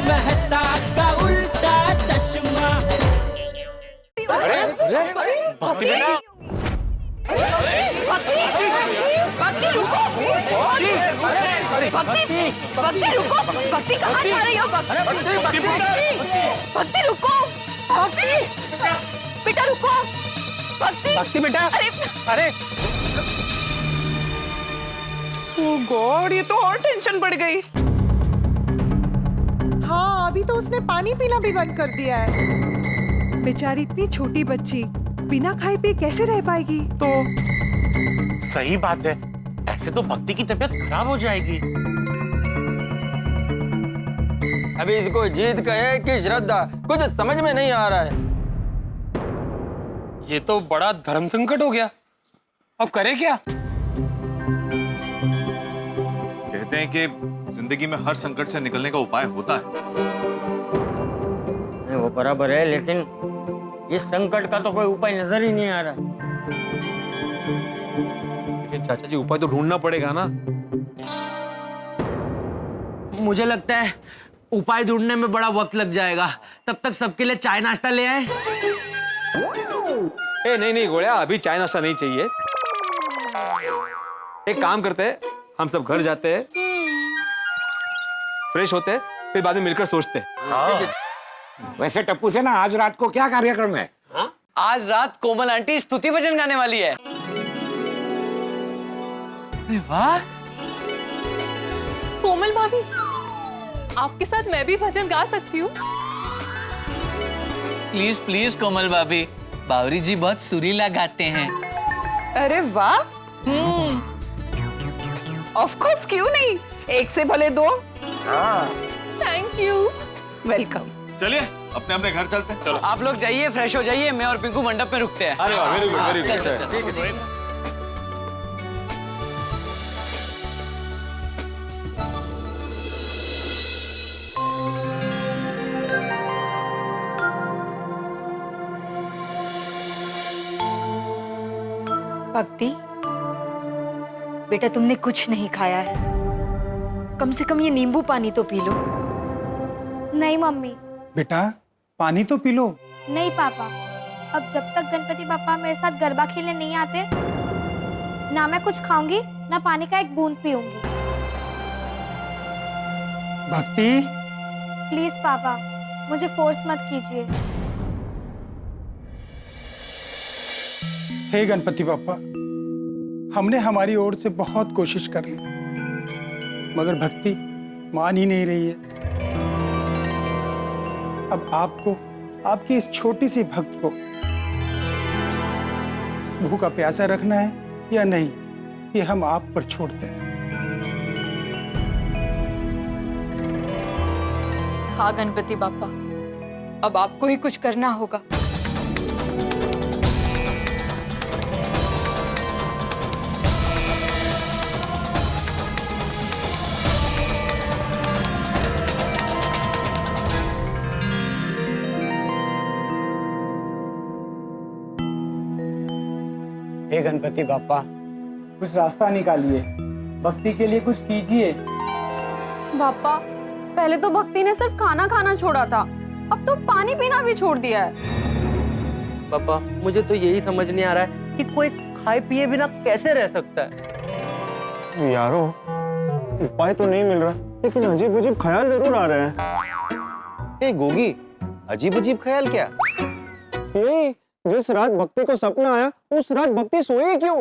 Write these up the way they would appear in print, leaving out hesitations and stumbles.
मेहता का उल्टा चश्मा। अरे भक्ति बेटा, भक्ति रुको, भक्ति रुको, भक्ति कहाँ जा रही हो? भक्ति रुको, भक्ति बेटा रुको, भक्ति बेटा, अरे ओह गॉड, ये तो और टेंशन बढ़ गई। हाँ, अभी तो उसने पानी पीना भी बंद कर दिया है। बेचारी इतनी छोटी बच्ची बिना खाए पिए कैसे रह पाएगी? तो सही बात है, ऐसे तो भक्ति की तबीयत खराब हो जाएगी। अभी इसको जीत कहे कि श्रद्धा, कुछ समझ में नहीं आ रहा है। ये तो बड़ा धर्म संकट हो गया, अब करे क्या? कहते हैं कि जिंदगी में हर संकट से निकलने का उपाय होता है। वो बराबर है, लेकिन इस संकट का तो कोई उपाय नजर ही नहीं आ रहा। लेकिन चाचा जी, उपाय तो ढूंढना पड़ेगा ना। मुझे लगता है उपाय ढूंढने में बड़ा वक्त लग जाएगा। तब तक सबके लिए चाय नाश्ता ले आए। नहीं गोळ्या, अभी चाय नाश्ता नहीं चाहिए। एक काम करते हैं, हम सब घर जाते हैं, फ्रेश होते हैं, फिर बाद में मिलकर सोचते हैं। वैसे टप्पू से ना आज रात को क्या कार्यक्रम है? आज रात कोमल आंटी स्तुति भजन गाने वाली है। अरे वाह, कोमल भाभी, आपके साथ मैं भी भजन गा सकती हूँ। प्लीज प्लीज कोमल भाभी, बावरी जी बहुत सुरीला गाते हैं। अरे वाह, ऑफ कोर्स, क्यों नहीं, एक से भले दो। Thank you. वेलकम। चलिए अपने अपने घर चलते हैं। चलो आप लोग जाइए, फ्रेश हो जाइए, मैं और पिंकू मंडप में रुकते हैं। अरे वाह, वेरी गुड, वेरी गुड। चल, चल, चल। भक्ति बेटा, तुमने कुछ नहीं खाया है, कम से कम ये नींबू पानी तो पी लो। नहीं मम्मी। बेटा पानी तो पी लो। नहीं पापा, अब जब तक गणपति पापा मेरे साथ गरबा खेलने नहीं आते, ना मैं कुछ खाऊंगी ना पानी का एक बूंद पीऊंगी। भक्ति प्लीज पापा, मुझे फोर्स मत कीजिए। हे गणपति पापा, हमने हमारी ओर से बहुत कोशिश कर ली, मगर भक्ति मान ही नहीं रही है। अब आपको, आपकी इस छोटी सी भक्त को भूखा प्यासा रखना है या नहीं, ये हम आप पर छोड़ते हैं। हाँ गणपति बापा, अब आपको ही कुछ करना होगा। हे गणपति बापा, कुछ रास्ता निकालिए, भक्ति के लिए कुछ कीजिए। पापा, पहले तो भक्ति ने सिर्फ खाना खाना छोड़ा था, अब तो पानी पीना भी छोड़ दिया है। पापा, मुझे तो यही समझ नहीं आ रहा है कि कोई खाए पिए बिना कैसे रह सकता है। यारो, उपाय तो नहीं मिल रहा, लेकिन अजीब अजीब ख्याल जरूर आ रहे हैं। गोगी, अजीब अजीब ख्याल क्या? यही, जिस रात भक्ति को सपना आया, उस रात भक्ति सोई क्यों?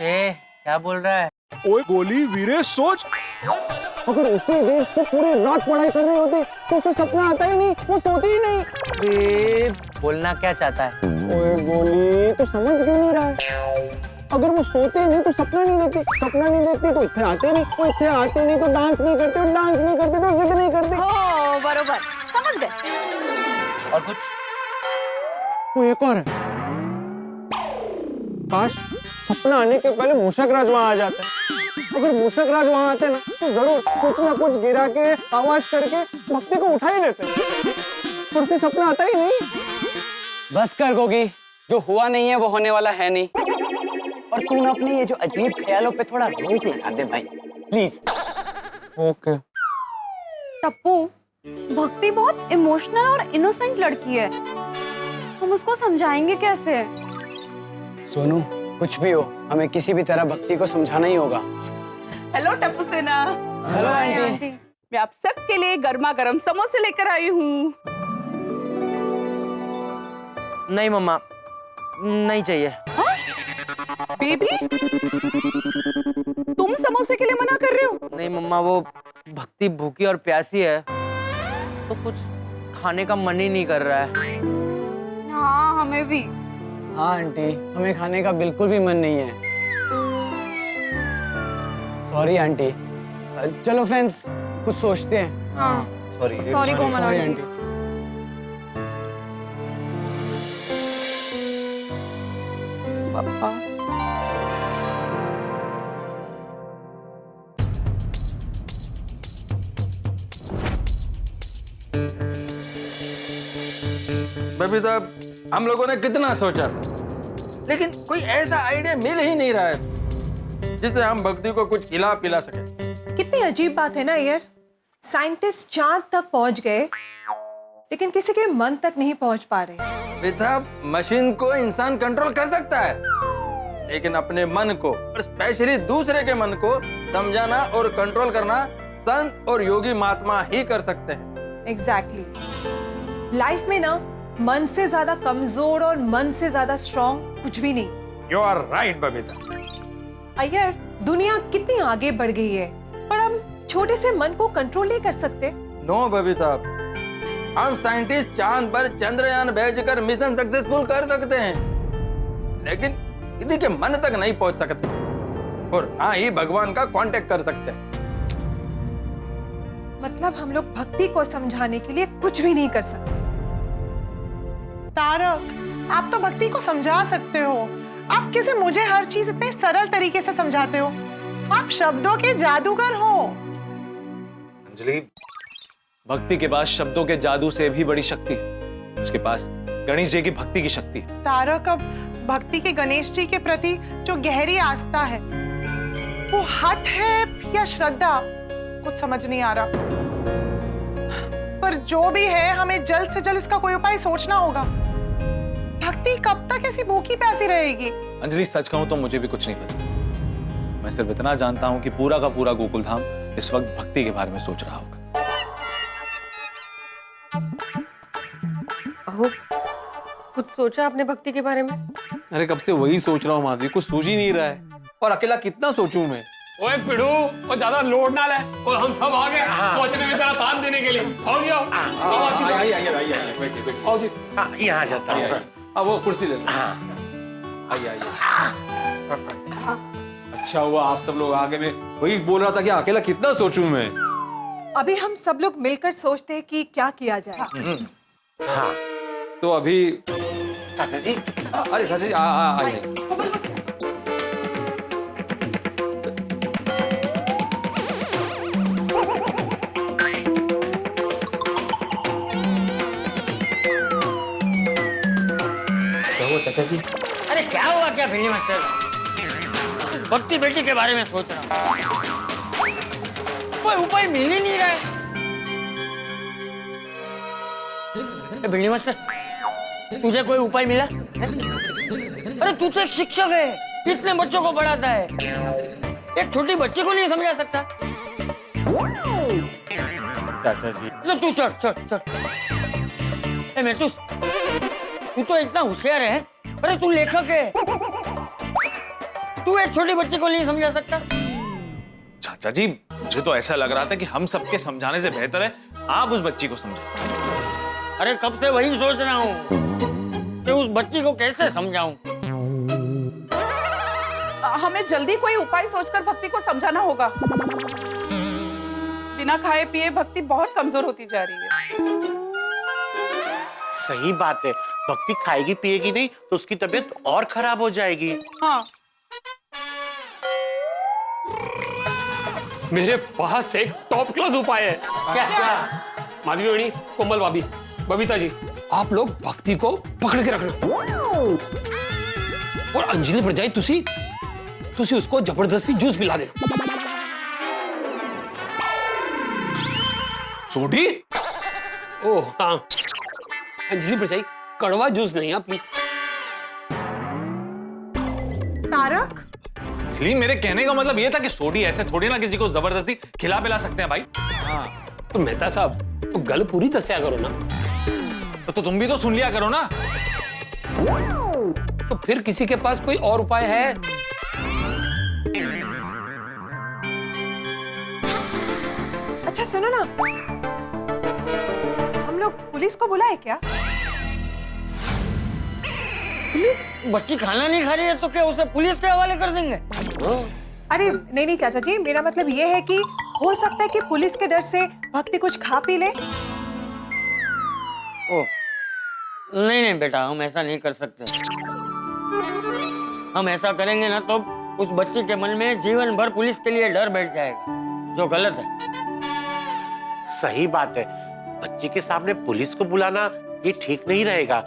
क्या बोल रहा है? ओए गोली वीरे, सोच। अगर उसी दिन वो पूरी रात पढ़ाई कर रही होती तो उसे सपना आता ही नहीं, वो सोती ही नहीं। बोलना क्या चाहता है? ओए गोली, तू समझ क्यों नहीं रहा है? अगर वो सोते नहीं तो सपना नहीं देखती, सपना नहीं देखती तो इतने आते नहीं, वो इतने आते नहीं तो डांस नहीं करते, और डांस नहीं करते तो जिद नहीं करते। हो, बरोबर समझ गए। और कुछ? वो एक और है, काश सपना आने के पहले मूषक राज वहां आ जाते। अगर मूषक राज वहां आते ना तो जरूर कुछ ना कुछ गिरा के, आवाज करके भक्ति को उठा ही देते, पर उसे सपना आता ही नहीं। बस कर गोगी, जो हुआ नहीं है वो होने वाला है नहीं। और तू ना अपने ये जो अजीब ख्यालों पे थोड़ा रोक लगा दे भाई, प्लीज। ओके। टप्पू, भक्ति बहुत इमोशनल और इनोसेंट लड़की है, हम उसको समझाएंगे कैसे? सोनू, कुछ भी हो, हमें किसी भी तरह भक्ति को समझाना ही होगा। हेलो टप्पू सेना। Hello aunty. मैं आप सबके लिए गर्मा गर्म समोसे लेकर आई हूँ। नहीं मम्मा, नहीं चाहिए। बेबी, तुम समोसे के लिए मना कर रहे हो? नहीं मम्मा, वो भक्ति भूखी और प्यासी है तो कुछ खाने का मन ही नहीं कर रहा है। हाँ, हमें भी। हाँ आंटी, हमें खाने का बिल्कुल भी मन नहीं है। Sorry aunty. चलो फ्रेंड्स, कुछ सोचते हैं। हाँ, सॉरी सॉरी कोमल सॉरी आंटी। आंटी। पापा, बबीता, हम लोगों ने कितना सोचा, लेकिन कोई ऐसा आइडिया मिल ही नहीं रहा है जिससे हम भक्ति को कुछ खिला पिला सके। कितनी अजीब बात है ना यार, साइंटिस्ट चांद तक पहुंच गए लेकिन किसी के मन तक नहीं पहुंच पा रहे। बेटा, मशीन को इंसान कंट्रोल कर सकता है, लेकिन अपने मन को और स्पेशली दूसरे के मन को समझाना और कंट्रोल करना संत और योगी महात्मा ही कर सकते हैं। एग्जैक्टली। लाइफ में ना मन से ज्यादा कमजोर और मन से ज्यादा स्ट्रॉन्ग कुछ भी नहीं। You are right Babita. Iyer, दुनिया कितनी आगे बढ़ गई है पर हम छोटे से मन को कंट्रोल नहीं कर सकते। नो बबीता, हम साइंटिस्ट चांद पर चंद्रयान भेजकर मिशन सक्सेसफुल कर सकते हैं, लेकिन किसी के मन तक नहीं पहुंच सकते और ना ही भगवान का कांटेक्ट कर सकते हैं। मतलब हम लोग भक्ति को समझाने के लिए कुछ भी नहीं कर सकते। तारक, आप तो भक्ति को समझा सकते हो। आप कैसे मुझे हर चीज इतने सरल तरीके से समझाते हो? आप शब्दों के जादूगर हो। अंजलि, भक्ति के पास शब्दों के जादू से भी बड़ी शक्ति है। उसके पास गणेश जी की भक्ति की शक्ति है। तारक, अब भक्ति के गणेश जी के प्रति जो गहरी आस्था है, वो हट है या श्रद्धा, कुछ समझ नहीं आ रहा। पर जो भी है, हमें जल्द से जल्द इसका कोई उपाय सोचना होगा। भक्ति कब तक ऐसी भूखी प्यासी रहेगी? अंजलि, सच कहूं तो मुझे भी कुछ नहीं पता। मैं सिर्फ इतना जानता हूं कि पूरा का पूरा गोकुल धाम इस वक्त भक्ति के बारे में सोच रहा होगा। अहो, कुछ सोचा आपने भक्ति के बारे में? अरे कब से वही सोच रहा हूँ माधवी, कुछ सूझ ही नहीं रहा है। और अकेला कितना सोचूं मैं? ओए पिड़ू, और ज्यादा लोड ना ले, और हम सब आ गए सोचने में तेरा साथ देने के लिए। आओ जी, आओ। आओ जी। यहाँ जाता हूँ। अब वो कुर्सी ले लो। आइए आइए। अच्छा हुआ आप सब लोग आगे। में वही बोल रहा था कि अकेला कितना सोचूं मैं। अभी हम सब लोग मिलकर सोचते हैं कि क्या किया जाए। हाँ, तो अभी चाचा जी, अरे चाचा जी आइए। चाचा जी, अरे क्या हुआ क्या भिंडी मास्टर? भक्ति बेटी के बारे में सोच रहा हूँ, कोई उपाय मिल ही नहीं रहा है। भिंडी मास्टर, तुझे कोई उपाय मिला? अरे तू तो एक शिक्षक है, इतने बच्चों को पढ़ाता है, एक छोटी बच्ची को नहीं समझा सकता? चाचा जी, तो तू चढ़ चढ़ चढ़। मैं तू तो इतना होशियार है, अरे तू लेखक है, तू एक छोटी बच्ची को नहीं समझा सकता? चाचा जी, मुझे तो ऐसा लग रहा था कि हम सबके समझाने से बेहतर है आप उस बच्ची को समझाएं। अरे कब से वही सोच रहा हूँ कि उस बच्ची को कैसे समझाऊं। हमें जल्दी कोई उपाय सोचकर भक्ति को समझाना होगा। बिना खाए पिए भक्ति बहुत कमजोर होती जा रही है। सही बात है, भक्ति खाएगी पिएगी नहीं तो उसकी तबीयत और खराब हो जाएगी। हाँ, मेरे पास एक टॉप क्लास उपाय है। क्या? माधवी बहनी, कोमल भाभी, बबीता जी, आप लोग भक्ति को पकड़ के रखना और अंजलि पर जाए तुसी उसको जबरदस्ती जूस पिला देना। सोडी? ओह हाँ, अंजलि परछाई कड़वा जूस नहीं है प्लीज। तारक, इसलिए मेरे कहने का मतलब ये था कि सोडी ऐसे थोड़ी ना किसी को जबरदस्ती खिला पिला सकते हैं भाई। हाँ तो मेहता साहब तो गल पूरी दस्या करो ना। तो तुम भी तो सुन लिया करो ना। तो फिर किसी के पास कोई और उपाय है? अच्छा सुनो ना, हम लोग पुलिस को बुलाए क्या? पुलिस? बच्ची खाना नहीं खा रही है तो क्या उसे पुलिस के हवाले कर देंगे? अरे नहीं नहीं चाचा जी, मेरा मतलब ये है कि हो सकता है कि पुलिस के डर से भक्ति कुछ खा पी ले। ओह नहीं नहीं बेटा, हम ऐसा नहीं कर सकते। हम ऐसा करेंगे ना तो उस बच्ची के मन में जीवन भर पुलिस के लिए डर बैठ जाएगा, जो गलत है। सही बात है, बच्ची के सामने पुलिस को बुलाना ये ठीक नहीं रहेगा।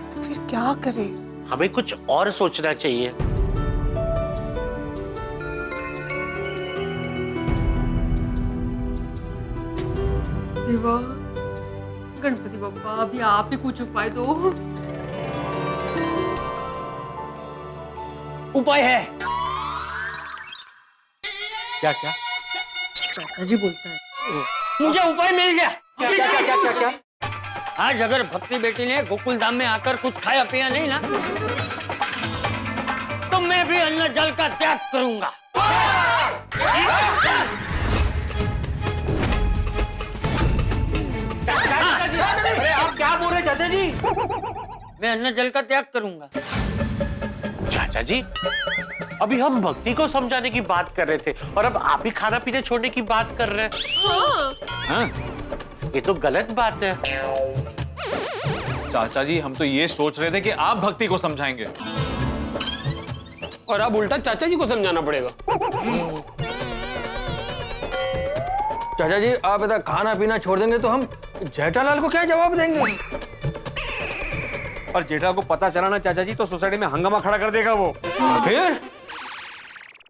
तो फिर क्या करें? हमें कुछ और सोचना चाहिए। देवा, गणपति बप्पा अभी आप ही कुछ उपाय दो। उपाय है। क्या क्या? चाचा जी बोलता है। मुझे उपाय मिल गया। क्या क्या क्या क्या क्या क्या? आज अगर भक्ति बेटी ने गोकुल धाम में आकर कुछ खाया पिया नहीं ना, तो मैं भी अन्न जल का त्याग करूंगा। अरे आप क्या बोल रहे चाचा जी? मैं अन्न जल का त्याग करूंगा। चाचा जी, अभी हम भक्ति को समझाने की बात कर रहे थे और अब आप ही खाना पीना छोड़ने की बात कर रहे हैं। हाँ। ये तो गलत बात है। चाचा जी, हम तो ये सोच रहे थे कि आप भक्ति को समझाएंगे और अब उल्टा चाचा जी को समझाना पड़ेगा। चाचा जी आप इधर खाना पीना छोड़ देंगे तो हम जेठालाल को क्या जवाब देंगे? और जेठा को पता चला ना चाचा जी तो सोसाइटी में हंगामा खड़ा कर देगा वो। फिर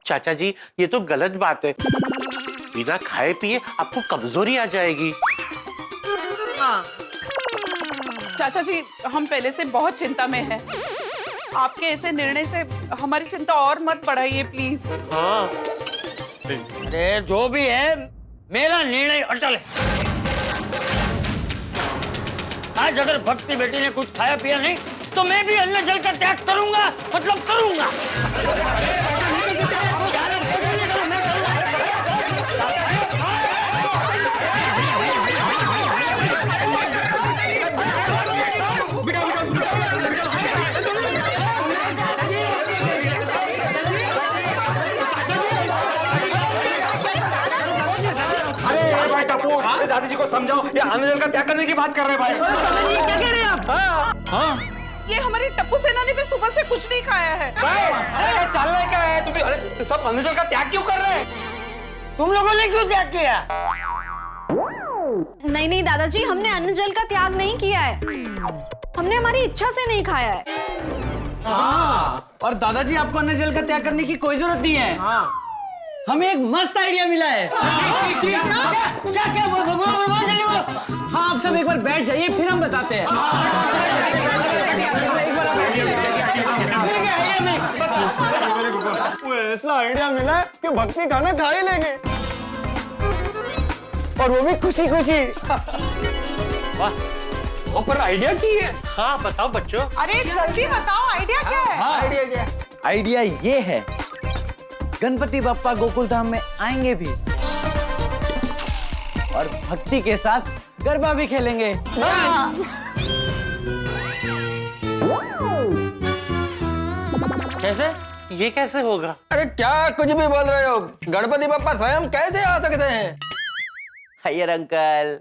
चाचा जी, ये तो गलत बात है। बिना खाए पिए आपको कमजोरी आ जाएगी। हाँ। चाचा जी हम पहले से बहुत चिंता में हैं। आपके ऐसे निर्णय से हमारी चिंता और मत बढ़ाइए प्लीज। हाँ। अरे जो भी है, मेरा निर्णय अटल है। आज अगर भक्ति बेटी ने कुछ खाया पिया नहीं तो मैं भी अन्न जल का त्याग करूंगा, मतलब करूंगा। दादी जी को समझाओ, ये अन्न जल का त्याग करने की बात कर रहे हैं भाई। क्या कह रहे हैं आप? हाँ। ये हमारी टप्पू सेना ने भी सुबह से कुछ नहीं खाया है। अरे चलने क्या है तुम्हें? अरे सब अन्न जल का त्याग क्यों कर रहे हैं? तुम लोगों ने क्यों त्याग किया? नहीं नहीं दादाजी, हमने अन्न जल का त्याग नहीं किया है। हमने हमारी इच्छा से नहीं खाया है। हाँ। और दादाजी, आपको अन्न जल का त्याग करने की कोई जरूरत नहीं है। हाँ। हमें एक मस्त आइडिया मिला है। क्या क्या बोलो? हाँ, आप सब एक बार बैठ जाइए, फिर हम बताते हैं। वो ऐसा आइडिया मिला है कि भक्ति खाना खा ही लेंगे, और वो भी खुशी खुशी। वाह, पर आइडिया की है। हाँ बताओ बच्चों। अरे जल्दी बताओ, आइडिया क्या है? आइडिया क्या? आइडिया ये है, गणपति बप्पा गोकुल धाम में आएंगे भी और भक्ति के साथ गरबा भी खेलेंगे। कैसे? ये कैसे होगा? अरे क्या कुछ भी बोल रहे हो? गणपति बप्पा स्वयं कैसे आ सकते हैं? अय्यर अंकल,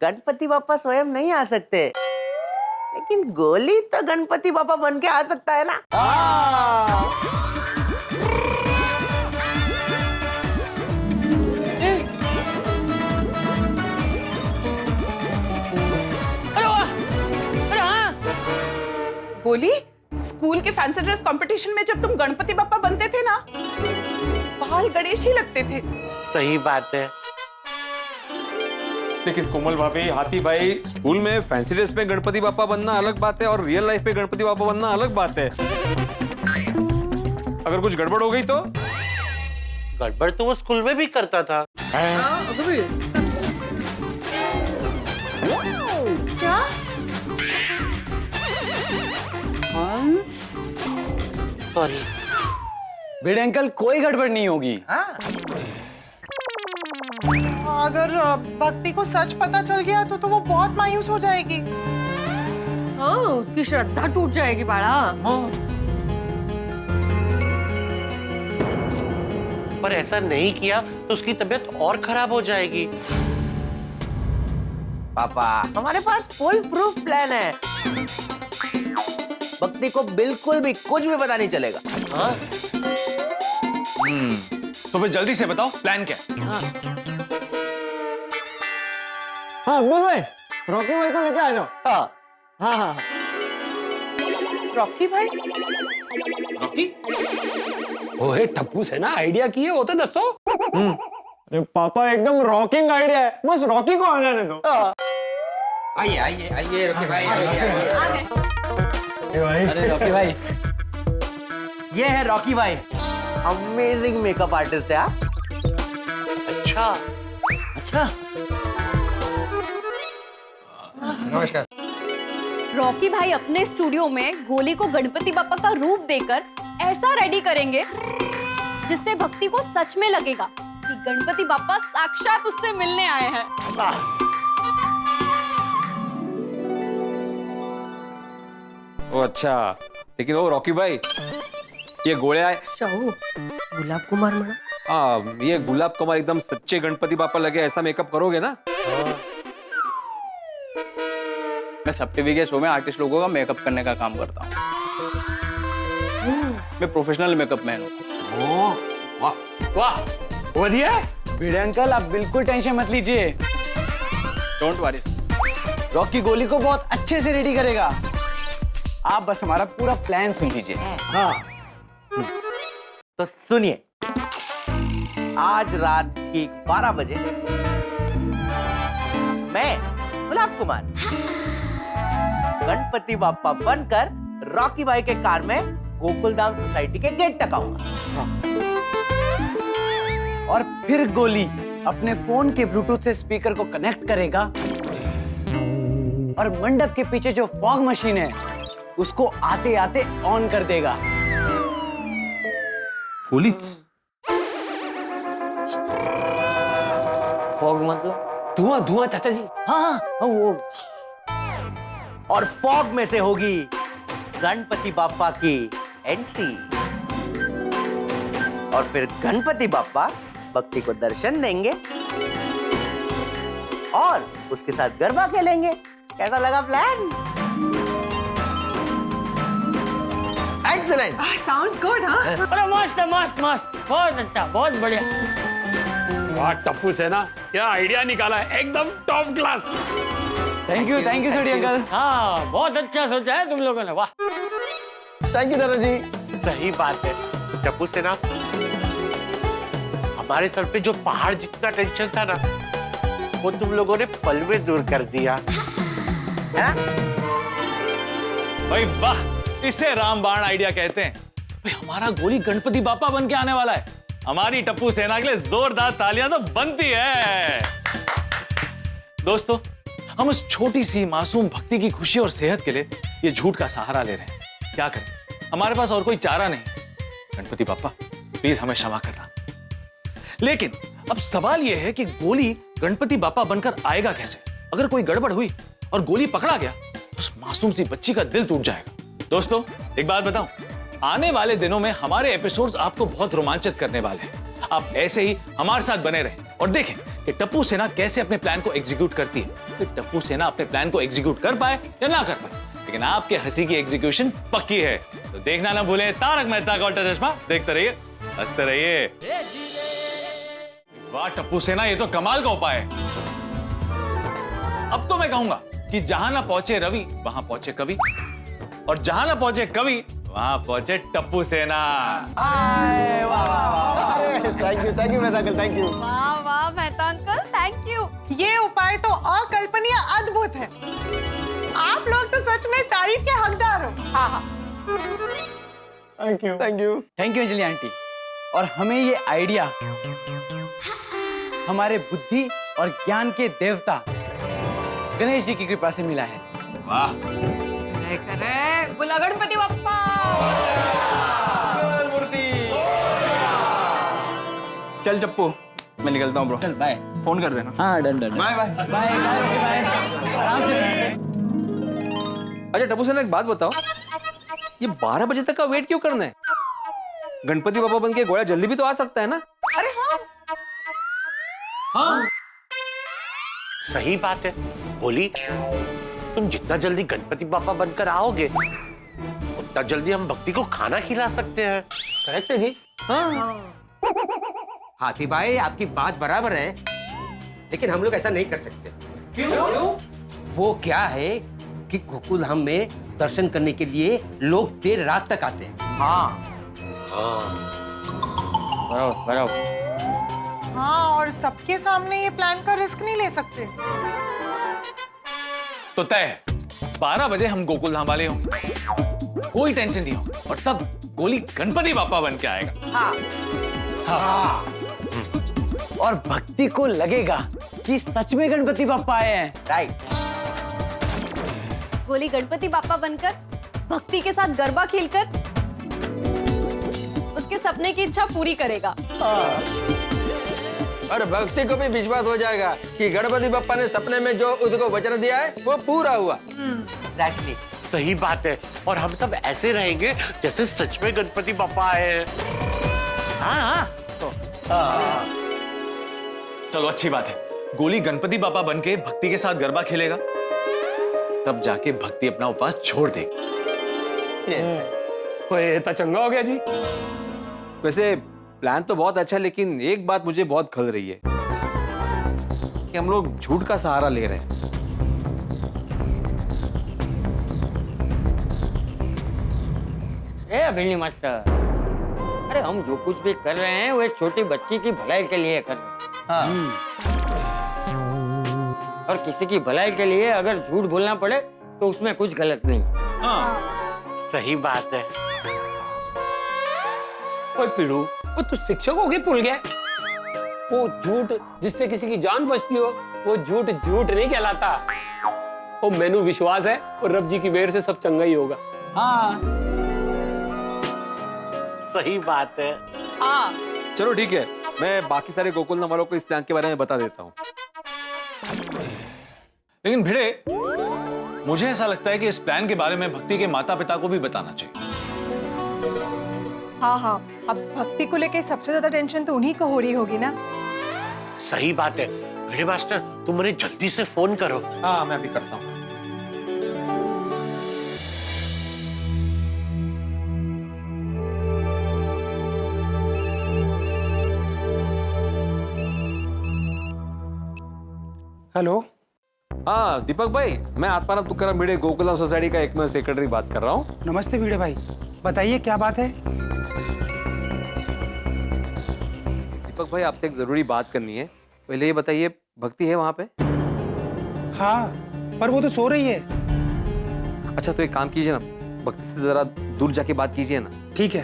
गणपति बापा स्वयं नहीं आ सकते, लेकिन गोली तो गणपति बापा बन के आ सकता है ना। अरे वाह! अरे हाँ! गोली, स्कूल के फैंसी ड्रेस कंपटीशन में जब तुम गणपति बप्पा बनते थे ना, बाल गणेश ही लगते थे। सही बात है। लेकिन कोमल भाभी, हाथी भाई, स्कूल में फैंसी ड्रेस में गणपति बापा बनना अलग बात है और रियल लाइफ में गणपति बापा बनना अलग बात है। अगर कुछ गड़बड़ हो गई तो? गड़बड़ तो वो स्कूल में भी करता था। क्या? हंस? सॉरी। भिड़े अंकल, कोई गड़बड़ नहीं होगी। अगर भक्ति को सच पता चल गया तो वो बहुत मायूस हो जाएगी। हाँ, उसकी श्रद्धा टूट जाएगी बाड़ा। पर ऐसा नहीं किया तो उसकी तबीयत और खराब हो जाएगी। पापा, हमारे पास फुल प्रूफ प्लान है। भक्ति को बिल्कुल भी कुछ भी पता नहीं चलेगा। हाँ? तो फिर जल्दी से बताओ प्लान क्या है? हाँ अब्दुल भाई, रॉकी भाई को लेके आ जाओ। हाँ हाँ। रॉकी भाई? रॉकी? ओए टप्पू से ना आइडिया किए होते दोस्तों। अरे पापा, एकदम रॉकिंग आइडिया है, बस रॉकी को आने दो। आइए आइए आइए रॉकी भाई, अरे रॉकी भाई, ये है रॉकी भाई। अमेजिंग मेकअप आर्टिस्ट है। अच्छा अच्छा, नमस्कार। रॉकी भाई अपने स्टूडियो में गोली को गणपति बापा का रूप देकर ऐसा रेडी करेंगे जिससे भक्ति को सच में लगेगा कि गणपति बापा साक्षात उससे मिलने आए हैं। ओ अच्छा, लेकिन वो रॉकी भाई, ये गोळ्या गुलाब कुमार म्हणा। ये गुलाब कुमार एकदम सच्चे गणपति बापा लगे ऐसा मेकअप करोगे ना? मैं सब टीवी के शो में आर्टिस्ट लोगों का मेकअप करने का काम करता हूँ। मैं प्रोफेशनल मेकअप मैन हूँ। वाह, बढ़िया। भिड़े अंकल, आप बिल्कुल टेंशन मत लीजिए। डोंट वरी, रॉकी गोली को बहुत अच्छे से रेडी करेगा। आप बस हमारा पूरा प्लान सुन लीजिए। हाँ। तो सुनिए, आज रात ठीक 12 बजे मैं गुलाब कुमार गणपति बापा बनकर रॉकी भाई के कार में गोकुलधाम सोसाइटी के गेट तक आऊंगा। और फिर गोली अपने फोन के ब्लूटूथ से स्पीकर को कनेक्ट करेगा और मंडप के पीछे जो फॉग मशीन है उसको आते आते ऑन कर देगा। गोली? फॉग मतलब धुआं धुआं चाचा जी। हाँ वो। और फॉग में से होगी गणपति बापा की एंट्री और फिर गणपति बापा भक्ति को दर्शन देंगे और उसके साथ गरबा खेलेंगे। कैसा लगा प्लान? एक्सीलेंट। Sounds good. हाँ, अरे मस्त मस्त मस्त, बहुत अच्छा, बहुत बढ़िया। वाह टप्पू से ना क्या आइडिया निकाला है, एकदम top class. Thank you Sodhi uncle. हाँ, बहुत अच्छा सोचा है तुम लोगों ने, वाह। थैंक यू दादाजी। सही बात है टप्पू से ना, हमारे सर पे जो पहाड़ जितना टेंशन था ना, वो तुम लोगों ने पल में दूर कर दिया। भाई वाह, इसे रामबाण आइडिया कहते हैं। भाई हमारा गोली गणपति बापा बन के आने वाला है। हमारी टप्पू सेना के लिए जोरदार तालियां तो बनती है। दोस्तों, हम उस छोटी सी मासूम भक्ति की खुशी और सेहत के लिए ये झूठ का सहारा ले रहे हैं। क्या करें, हमारे पास और कोई चारा नहीं। गणपति बापा प्लीज हमें क्षमा करना। लेकिन अब सवाल यह है कि गोली गणपति बापा बनकर आएगा कैसे? अगर कोई गड़बड़ हुई और गोली पकड़ा गया तो उस मासूम सी बच्ची का दिल टूट जाएगा। दोस्तों, एक बात बताऊं, आने वाले दिनों में हमारे एपिसोड्स आपको बहुत रोमांचित करने वाले हैं। आप ऐसे ही हमारे साथ बने रहें और देखें कि टप्पू सेना कैसे अपने प्लान को एग्जीक्यूट करती है। फिर टप्पू सेना अपने प्लान को एग्जीक्यूट कर पाए या ना कर पाए, लेकिन आपके हंसी की एग्जीक्यूशन पक्की है। तो देखना ना भूलें तारक मेहता का उल्टा चश्मा। देखते रहिए, हंसते रहिए। वाह टप्पू सेना, ये तो कमाल का उपाय है। अब तो मैं कहूंगा कि जहां ना पहुंचे रवि वहां पहुंचे कवि, और जहां ना पहुंचे कवि वहां पहुंचे टप्पू सेना। Thank you Mehta uncle, thank you. वाह वाह वाह मेहता अंकल, थैंक यू। ये उपाय तो अकल्पनीय अद्भुत है। आप लोग तो सच में तारीफ के हकदार हो। हाँ हाँ, thank you thank you thank you Anjali aunty. और हमें ये आइडिया हमारे बुद्धि और ज्ञान के देवता गणेश जी की कृपा से मिला है। वाह, करे बोला गणपति बाप्पा। चल चप्पू, मैं निकलता हूँ ब्रो। चल बाय। फोन कर देना। हाँ done done. Bye bye. Bye bye. आराम से। अच्छा टप्पू सेना, एक बात बताओ, ये 12 बजे तक का वेट क्यों करना है? गणपति बाबा बन के गोया जल्दी भी तो आ सकता है ना? अरे हाँ, हाँ सही बात है। बोली, तुम जितना जल्दी गणपति बापा बनकर आओगे उतना जल्दी हम भक्ति को खाना खिला सकते हैं। करेक्ट है जी। हाँ। हाथी भाई, आपकी बात बराबर है, लेकिन हम लोग ऐसा नहीं कर सकते। क्यों? वो क्या है कि गोकुल धाम में दर्शन करने के लिए लोग देर रात तक आते हैं। हाँ बराबर बराबर। हाँ, और सबके सामने ये प्लान का रिस्क नहीं ले सकते। तो तय 12 बजे हम गोकुल धाम वाले हों, कोई टेंशन नहीं हो। और तब गोली गणपति बापा बन के आएगा। हाँ हाँ। और भक्ति को लगेगा कि सच में गणपति बापा आए हैं। राइट। गोली गणपति बापा बनकर भक्ति के साथ गरबा खेलकर उसके सपने की इच्छा पूरी करेगा। और भक्ति को भी विश्वास हो जाएगा कि गणपति बप्पा ने सपने में जो उसको वचन दिया है वो पूरा हुआ। एग्जैक्टली। सही बात है। और हम सब ऐसे रहेंगे जैसे सच में गणपति बापा आए हैं। हाँ हाँ। चलो अच्छी बात है, गोली गणपति बापा बन के भक्ति के साथ गरबा खेलेगा, तब जाके भक्ति अपना उपवास छोड़ देगी। ओए, तो चंगा हो गया जी। वैसे प्लान तो बहुत अच्छा है, लेकिन एक बात मुझे बहुत खल रही है कि हम लोग झूठ का सहारा ले रहे हैं। ए भिंडी मास्टर, अरे हम जो कुछ भी कर रहे हैं वो एक छोटी बच्ची की भलाई के लिए कर रहे हैं। और किसी की भलाई के लिए अगर झूठ बोलना पड़े तो उसमें कुछ गलत नहीं। सही बात है। ओए पीड़ू, वो तू शिक्षकों की भूल गया। वो झूठ जिससे किसी की जान बचती हो वो झूठ झूठ नहीं कहलाता। वो मैनू विश्वास है और रब जी की मेहर से सब चंगा ही होगा। हाँ सही बात है। हाँ चलो ठीक है, मैं बाकी सारे गोकुल धाम वालों को इस प्लान के बारे में बता देता हूँ। लेकिन भिड़े, मुझे ऐसा लगता है कि इस प्लान के बारे में भक्ति के माता पिता को भी बताना चाहिए। हाँ हाँ, अब भक्ति को लेके सबसे ज्यादा टेंशन तो उन्हीं को हो रही होगी ना। सही बात है। भिड़े मास्टर, तुम मुझे जल्दी से फोन करो। हाँ मैं अभी करता हूँ। हेलो। हाँ दीपक भाई, मैं आत्माराम तुकाराम भिड़े गोकुलधाम सोसाइटी का एकमेव सेक्रेटरी बात कर रहा हूँ। नमस्ते भिड़े भाई, बताइए क्या बात है। दीपक भाई, आपसे एक जरूरी बात करनी है। पहले ये बताइए, भक्ति है वहां पे? हाँ, पर वो तो सो रही है। अच्छा तो एक काम कीजिए ना, भक्ति से जरा दूर जाके बात कीजिए ना। ठीक है।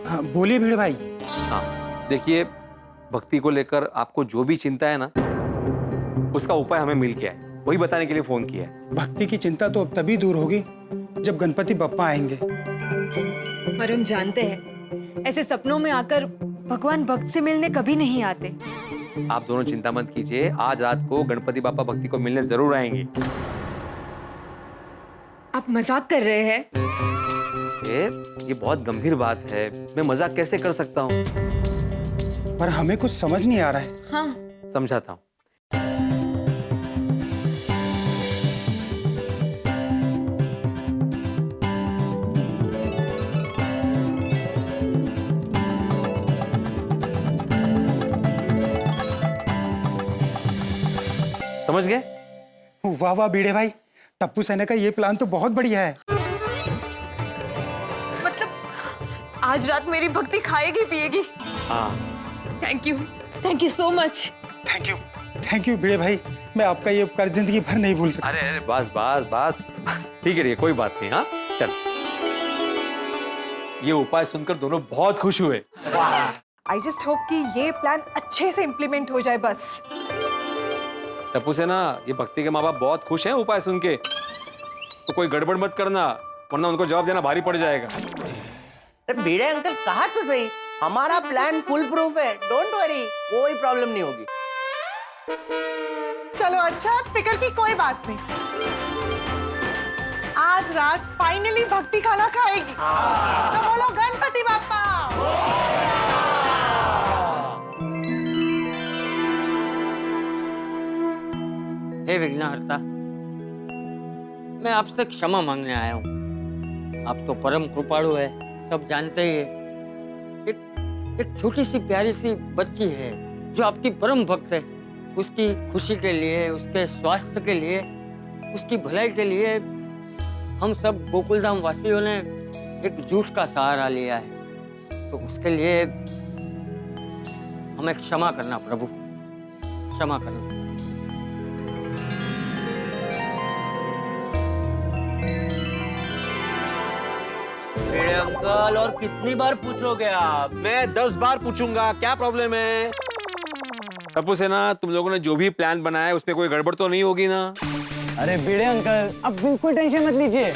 हाँ बोलिए भिड़े भाई। हाँ देखिए, भक्ति को लेकर आपको जो भी चिंता है ना, उसका उपाय हमें मिल गया है, वही बताने के लिए फोन किया है। भक्ति की चिंता तो अब तभी दूर होगी जब गणपति बप्पा आएंगे। और हम जानते हैं ऐसे सपनों में आकर भगवान भक्त से मिलने कभी नहीं आते। आप दोनों चिंता मत कीजिए, आज रात को गणपति बापा भक्ति को मिलने जरूर आएंगे। आप मजाक कर रहे हैं? ये बहुत गंभीर बात है, मैं मजाक कैसे कर सकता हूँ? पर हमें कुछ समझ नहीं आ रहा है। हाँ समझाता हूँ। समझ गए? वाह वाह भिड़े भाई, टप्पू सेना का ये प्लान तो बहुत बढ़िया है। मतलब आज रात मेरी भक्ति खाएगी पिएगी। हाँ thank you so much. Thank you Bhide भाई, मैं आपका ये उपकार जिंदगी भर नहीं भूल सकता। अरे बस बस बस बस ठीक है, कोई बात नहीं। हाँ चल, ये उपाय सुनकर दोनों बहुत खुश हुए। आई जस्ट होप कि ये प्लान अच्छे से इम्प्लीमेंट हो जाए बस। टप्पू सेना, ये भक्ति के माँ बाप बहुत खुश हैं उपाय सुन के, तो कोई गड़बड़ मत करना, वरना उनको जवाब देना भारी पड़ जाएगा। अरे भिड़े अंकल, कहा तो सही, हमारा प्लान फुल प्रूफ है, डोंट वरी, कोई प्रॉब्लम नहीं होगी। चलो अच्छा, फिक्र की कोई बात नहीं। आज रात फाइनली भक्ति खाना खाएगी। तो बोलो गणपति बाप्पा। हे विघ्नहर्ता, मैं आपसे क्षमा मांगने आया हूँ। आप तो परम कृपालु है, सब जानते ही है। एक छोटी सी प्यारी सी बच्ची है जो आपकी परम भक्त है। उसकी खुशी के लिए, उसके स्वास्थ्य के लिए, उसकी भलाई के लिए हम सब गोकुलधाम वासियों ने एक झूठ का सहारा लिया है। तो उसके लिए हमें क्षमा करना प्रभु, क्षमा करना। भिड़े अंकल, और कितनी बार पूछोगे आप? मैं 10 बार पूछूंगा, क्या प्रॉब्लम है? टप्पू सेना, तुम लोगों ने जो भी प्लान बनाया है उसमें कोई गड़बड़ तो नहीं होगी ना? अरे भिड़े अंकल, अब बिल्कुल टेंशन मत लीजिए,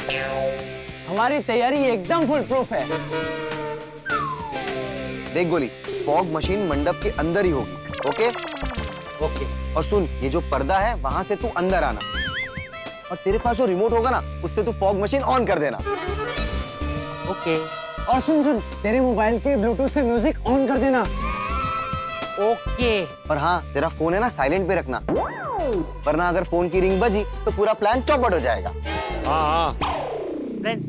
हमारी तैयारी एकदम फुल प्रूफ है। देख गोली, फॉग मशीन मंडप के अंदर ही होगी। Okay okay. और सुन, ये जो पर्दा है वहां से तू अंदर आना, और तेरे पास जो रिमोट होगा ना उससे तू फॉग मशीन ऑन कर देना। ओके। और सुन, तेरे मोबाइल के ब्लूटूथ से म्यूजिक ऑन कर देना। ओके। और हाँ, तेरा फोन है ना साइलेंट पे रखना, वरना अगर फोन की रिंग बजी तो पूरा प्लान चौपट हो जाएगा। हाँ। फ्रेंड्स,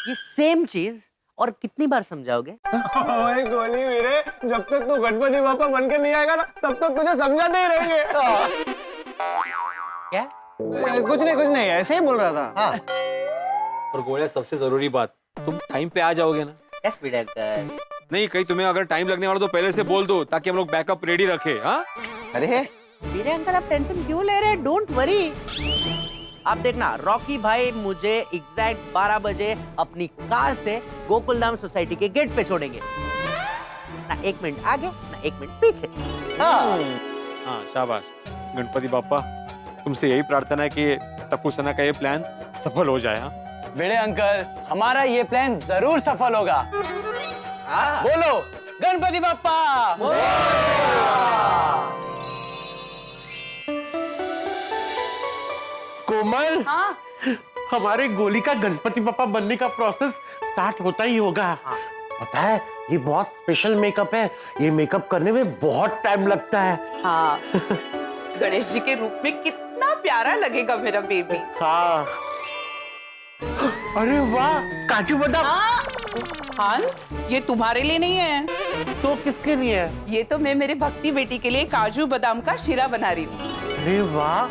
ये सेम चीज और कितनी बार समझाओगे? ओए गोली वीरे, जब तक तू गणपति बापा बनकर नहीं आएगा ना, तब तक तुझे समझाते ही रहेंगे। क्या? कुछ नहीं, ऐसे ही बोल रहा था। हाँ। और गोलिया, सबसे जरूरी बात, तुम टाइम पे आ जाओगे ना? यस भिड़े अंकल। नहीं, कहीं तुम्हें अगर टाइम लगने वाला तो पहले से बोल दो, ताकि हम लोग बैकअप रेडी रखें। हाँ? अरे भिड़े अंकल, आप टेंशन क्यों ले रहे हैं? Don't worry. आप देखना, रॉकी भाई मुझे एग्जैक्ट 12 बजे अपनी कार से गोकुलधाम सोसाइटी के गेट पे छोड़ेंगे। ना 1 मिनट आगे, ना 1 मिनट पीछे। हाँ, शाबाश। गणपति बापा, तुमसे यही प्रार्थना है कि टप्पू सेना का ये प्लान सफल हो जाए। हाँ? भिड़े अंकल, हमारा ये प्लान जरूर सफल होगा। बोलो गणपति बाप्पा। कोमल, हाँ? हमारे गोली का गणपति पापा बनने का प्रोसेस स्टार्ट होता ही होगा। पता है, ये बहुत स्पेशल मेकअप है, ये मेकअप करने में बहुत टाइम लगता है। हाँ। गणेश जी के रूप में कितना प्यारा लगेगा मेरा बेबी। हाँ। अरे वाह, काजू बादाम। हाँ। हंस, ये तुम्हारे लिए नहीं है। तो किसके लिए है? ये तो मैं मेरे भक्ति बेटी के लिए काजू बादाम का शीरा बना रही हूँ। अरे वाह,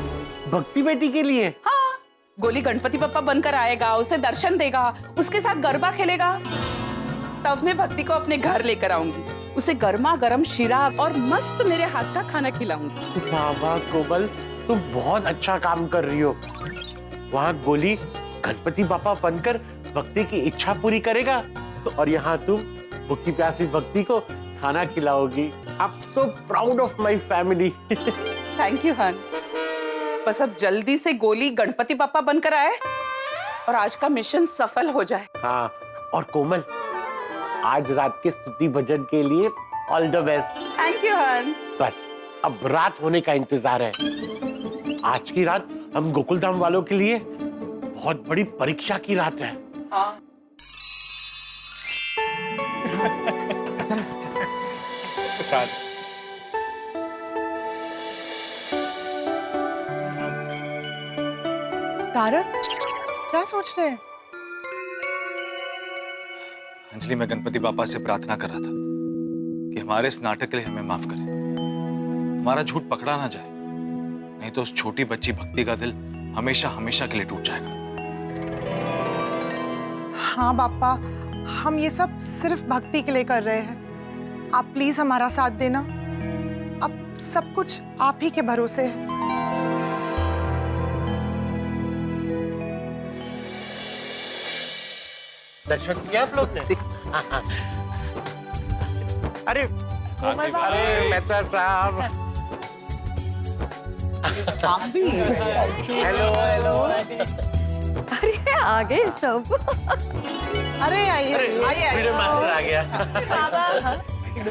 भक्ति बेटी के लिए? हाँ, गोली गणपति पप्पा बनकर आएगा, उसे दर्शन देगा, उसके साथ गरबा खेलेगा, तब मैं भक्ति को अपने घर लेकर आऊंगी, उसे गर्मा गर्म शीरा और मस्त मेरे हाथ का खाना खिलाऊंगी। वाह वाह कोमल, तुम बहुत अच्छा काम कर रही हो। वहाँ गोली गणपति पापा बनकर भक्ति की इच्छा पूरी करेगा, तो और यहाँ तुम भूखी प्यासी भक्ति को खाना खिलाओगी। I am so proud of my family. Thank you Hans. बस अब जल्दी से गोली गणपति पापा बनकर आए और आज का मिशन सफल हो जाए। हाँ, और कोमल, आज रात के स्तुति भजन के लिए all the best. Thank you Hans. बस अब रात होने का इंतजार है। आज की रात हम गोकुलधाम वालों के लिए बहुत बड़ी परीक्षा की रात है। हाँ। तारक, क्या सोच रहे हैं? अंजलि, मैं गणपति बापा से प्रार्थना कर रहा था कि हमारे इस नाटक के लिए हमें माफ करें, हमारा झूठ पकड़ा ना जाए, नहीं तो उस छोटी बच्ची भक्ति का दिल हमेशा हमेशा के लिए टूट जाएगा। हाँ बापा, हम ये सब सिर्फ भक्ति के लिए कर रहे हैं। आप प्लीज हमारा साथ देना। अब सब कुछ आप ही के भरोसे है। दर्शन किया आप लोग ने? अरे अरे मेहता साहब, हेलो हेलो। अरे आ गए सब। अरे आइए आइए। मेरे मास्टर आ गया।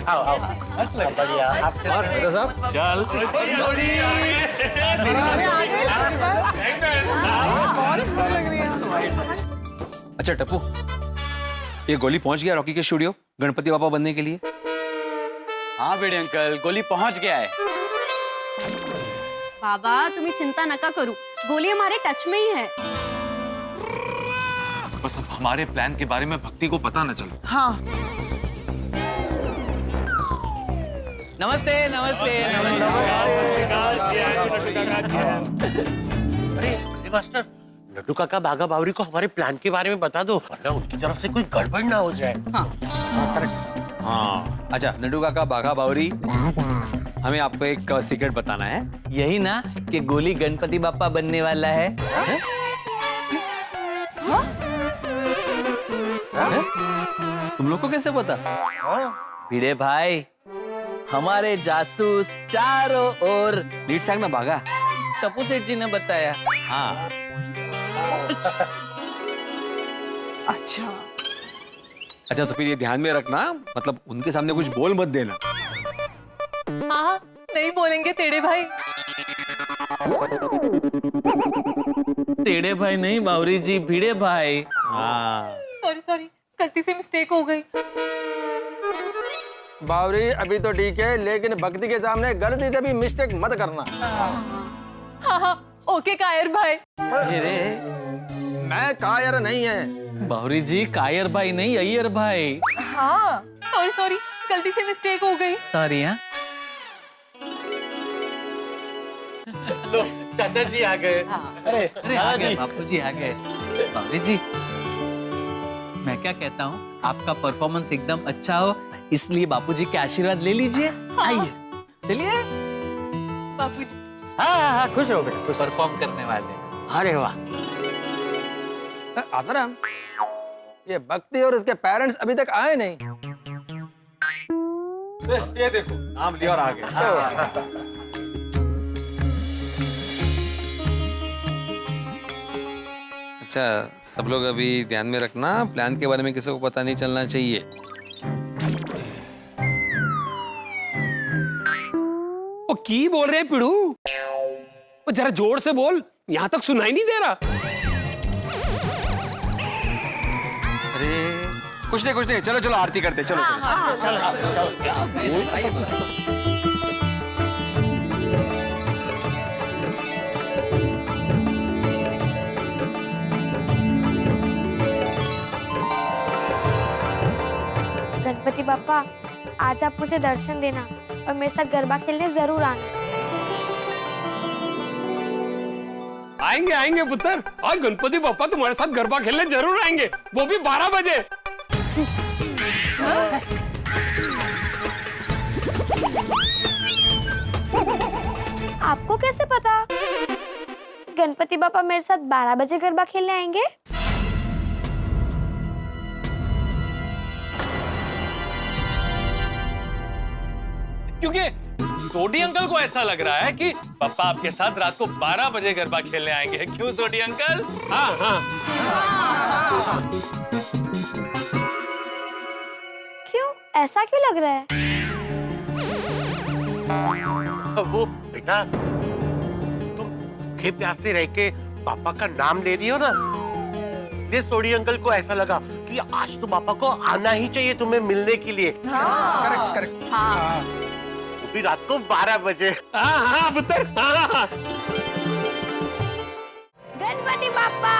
आओ आओ। बढ़िया। आप मेहता साहब चल अच्छा टप्पू, ये गोली पहुंच गया रॉकी के स्टूडियो गणपति बापा बनने के लिए? हाँ बेटे अंकल, गोली पहुंच गया है। बाबा तुम्ही चिंता नका करू, गोली हमारे टच में ही है। बस अब हमारे प्लान के बारे में भक्ति को पता न चलो। हाँ। नमस्ते नमस्ते अरे मास्टर, नड्डू काका बाघा बावरी को हमारे प्लान के बारे में बता दो, वरना उनकी तरफ से कोई गड़बड़ ना हो जाए। हाँ अच्छा नड्डू काका बाघा बावरी, हमें आपको एक सीक्रेट बताना है। यही ना कि गोली गणपति बापा बनने वाला है। तुम लोग को कैसे पता? भिड़े भाई, हमारे जासूस चारों ओर। लीड सैंग ना भागा। टप्पू सेठ जी ने बताया। हाँ अच्छा अच्छा, तो फिर ये ध्यान में रखना, मतलब उनके सामने कुछ बोल मत देना। हाँ नहीं बोलेंगे टेढ़े भाई। टेढ़े भाई नहीं बावरी जी, भिड़े भाई। हाँ सॉरी सॉरी, गलती से मिस्टेक हो गई। बावरी अभी तो ठीक है, लेकिन भक्ति के सामने गलती से भी मिस्टेक मत करना। हाँ हाँ ओके कायर भाई। मैं कायर नहीं है। बावरी जी कायर भाई नहीं, अय्यर भाई। हाँ सॉरी सॉरी, गलती से मिस्टेक हो गई। सॉरी। हाँ लो चाचा जी आ गए। अरे आ गए बापू जी, आ गए। बावरी जी मैं क्या कहता हूँ, आपका परफॉर्मेंस एकदम अच्छा हो, इसलिए बापू जी के आशीर्वाद ले लीजिए। आइए चलिए। बापू जी हाँ खुश रहो बेटा, खुश परफॉर्म करने वाले। अरे वाह। आतराम, ये भक्ति और उसके पेरेंट्स अभी तक आए नहीं। ये देखो नाम लिया और आ गए। अच्छा सब लोग अभी ध्यान में रखना, प्लान के बारे में किसी को पता नहीं चलना चाहिए। वो की बोल रहे पिड़ू? वो जरा जोर से बोल, यहाँ तक सुनाई नहीं दे रहा। अरे कुछ नहीं, चलो चलो आरती करते, चलो गणपति बापा, आज आप मुझे दर्शन देना और मेरे साथ गरबा खेलने जरूर आना। आएंगे आएंगे पुत्र, आज गणपति पापा तुम्हारे साथ गरबा खेलने जरूर आएंगे, वो भी 12 बजे। आपको कैसे पता गणपति बापा मेरे साथ 12 बजे गरबा खेलने आएंगे? क्योंकि सोडी अंकल को ऐसा लग रहा है कि पापा आपके साथ रात को 12 बजे गरबा खेलने आएंगे। क्यों सोडी अंकल? हाँ हाँ। क्यों, ऐसा क्यों लग रहा है? वो बेटा, तुम भूखे प्यासे रह के पापा का नाम ले रही हो ना, इसलिए सोडी अंकल को ऐसा लगा कि आज तो पापा को आना ही चाहिए तुम्हें मिलने के लिए। हाँ। करेक्ट। हाँ। वो भी रात को 12 बजे। हाँ हाँ पुत्र, हाँ। गणपति बापा